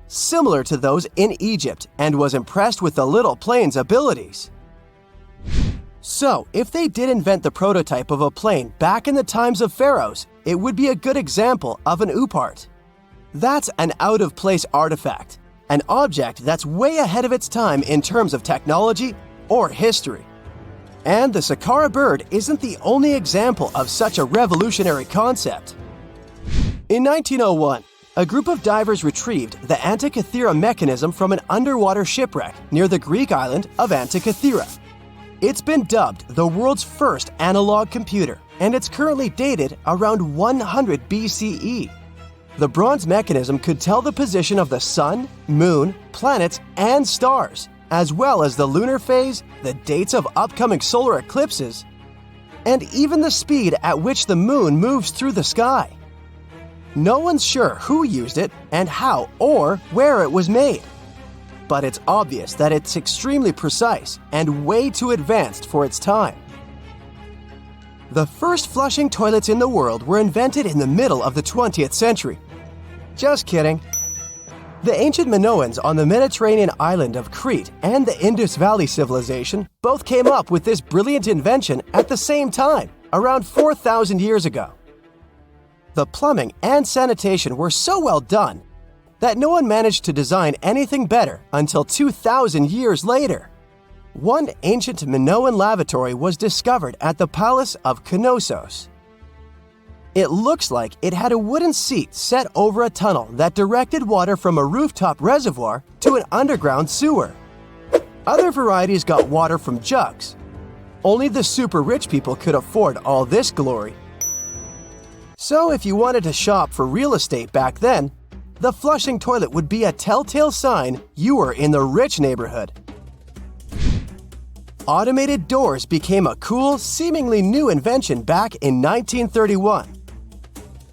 similar to those in Egypt and was impressed with the little plane's abilities. So, if they did invent the prototype of a plane back in the times of pharaohs, it would be a good example of an oupart. That's an out-of-place artifact, an object that's way ahead of its time in terms of technology or history. And the Saqqara bird isn't the only example of such a revolutionary concept. In 1901, a group of divers retrieved the Antikythera mechanism from an underwater shipwreck near the Greek island of Antikythera. It's been dubbed the world's first analog computer, and it's currently dated around 100 BCE. The bronze mechanism could tell the position of the sun, moon, planets, and stars, as well as the lunar phase, the dates of upcoming solar eclipses, and even the speed at which the moon moves through the sky. No one's sure who used it and how or where it was made. But it's obvious that it's extremely precise and way too advanced for its time. The first flushing toilets in the world were invented in the middle of the 20th century. Just kidding. The ancient Minoans on the Mediterranean island of Crete and the Indus Valley civilization both came up with this brilliant invention at the same time, around 4,000 years ago. The plumbing and sanitation were so well done that no one managed to design anything better until 2,000 years later. One ancient Minoan lavatory was discovered at the Palace of Knossos. It looks like it had a wooden seat set over a tunnel that directed water from a rooftop reservoir to an underground sewer. Other varieties got water from jugs. Only the super rich people could afford all this glory. So if you wanted to shop for real estate back then, the flushing toilet would be a telltale sign you were in the rich neighborhood. Automated doors became a cool, seemingly new invention back in 1931.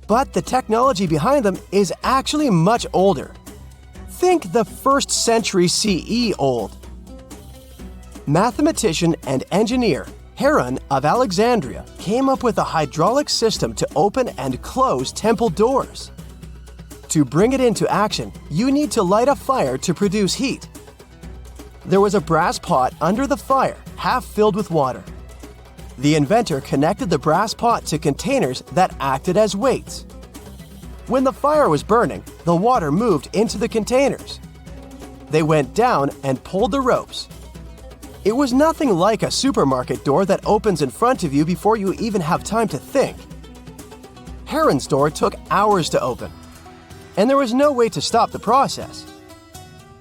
But the technology behind them is actually much older. Think the 1st century CE old. Mathematician and engineer Heron of Alexandria came up with a hydraulic system to open and close temple doors. To bring it into action, you need to light a fire to produce heat. There was a brass pot under the fire, half filled with water. The inventor connected the brass pot to containers that acted as weights. When the fire was burning, the water moved into the containers. They went down and pulled the ropes. It was nothing like a supermarket door that opens in front of you before you even have time to think. Heron's door took hours to open, and there was no way to stop the process.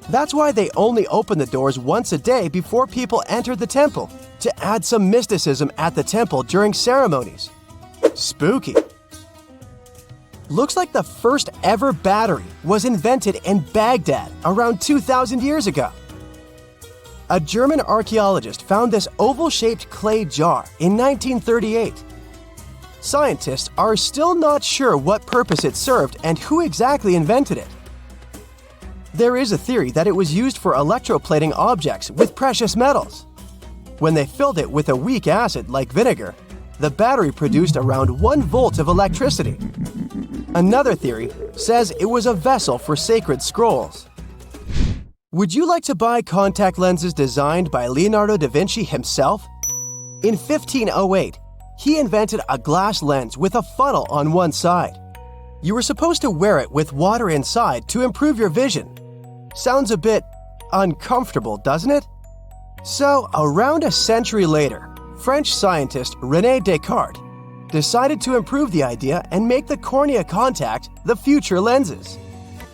That's why they only opened the doors once a day before people entered the temple, to add some mysticism at the temple during ceremonies. Spooky. Looks like the first ever battery was invented in Baghdad around 2,000 years ago. A German archaeologist found this oval-shaped clay jar in 1938. Scientists are still not sure what purpose it served and who exactly invented it. There is a theory that it was used for electroplating objects with precious metals. When they filled it with a weak acid like vinegar, the battery produced around 1 volt of electricity. Another theory says it was a vessel for sacred scrolls. Would you like to buy contact lenses designed by Leonardo da Vinci himself? In 1508, he invented a glass lens with a funnel on one side. You were supposed to wear it with water inside to improve your vision. Sounds a bit uncomfortable, doesn't it? So, around a century later, French scientist René Descartes decided to improve the idea and make the cornea contact the future lenses.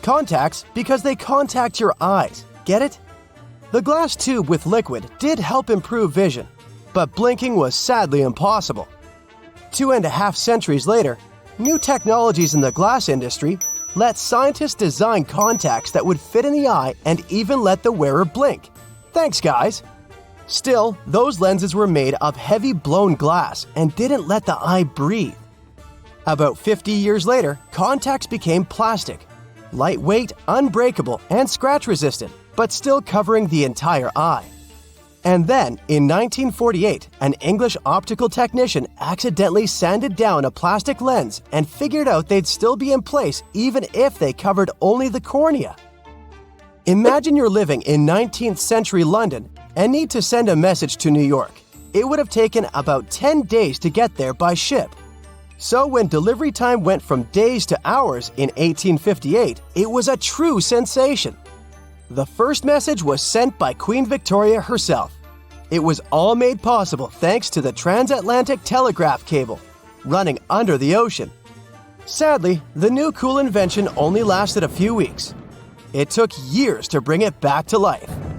Contacts because they contact your eyes, get it? The glass tube with liquid did help improve vision, but blinking was sadly impossible. 2.5 centuries later, new technologies in the glass industry let scientists design contacts that would fit in the eye and even let the wearer blink. Thanks, guys! Still, those lenses were made of heavy blown glass and didn't let the eye breathe. About 50 years later, contacts became plastic, lightweight, unbreakable, and scratch-resistant, but still covering the entire eye. And then, in 1948, an English optical technician accidentally sanded down a plastic lens and figured out they'd still be in place even if they covered only the cornea. Imagine you're living in 19th century London and need to send a message to New York. It would have taken about 10 days to get there by ship. So when delivery time went from days to hours in 1858, it was a true sensation. The first message was sent by Queen Victoria herself. It was all made possible thanks to the transatlantic telegraph cable, running under the ocean. Sadly, the new cool invention only lasted a few weeks. It took years to bring it back to life.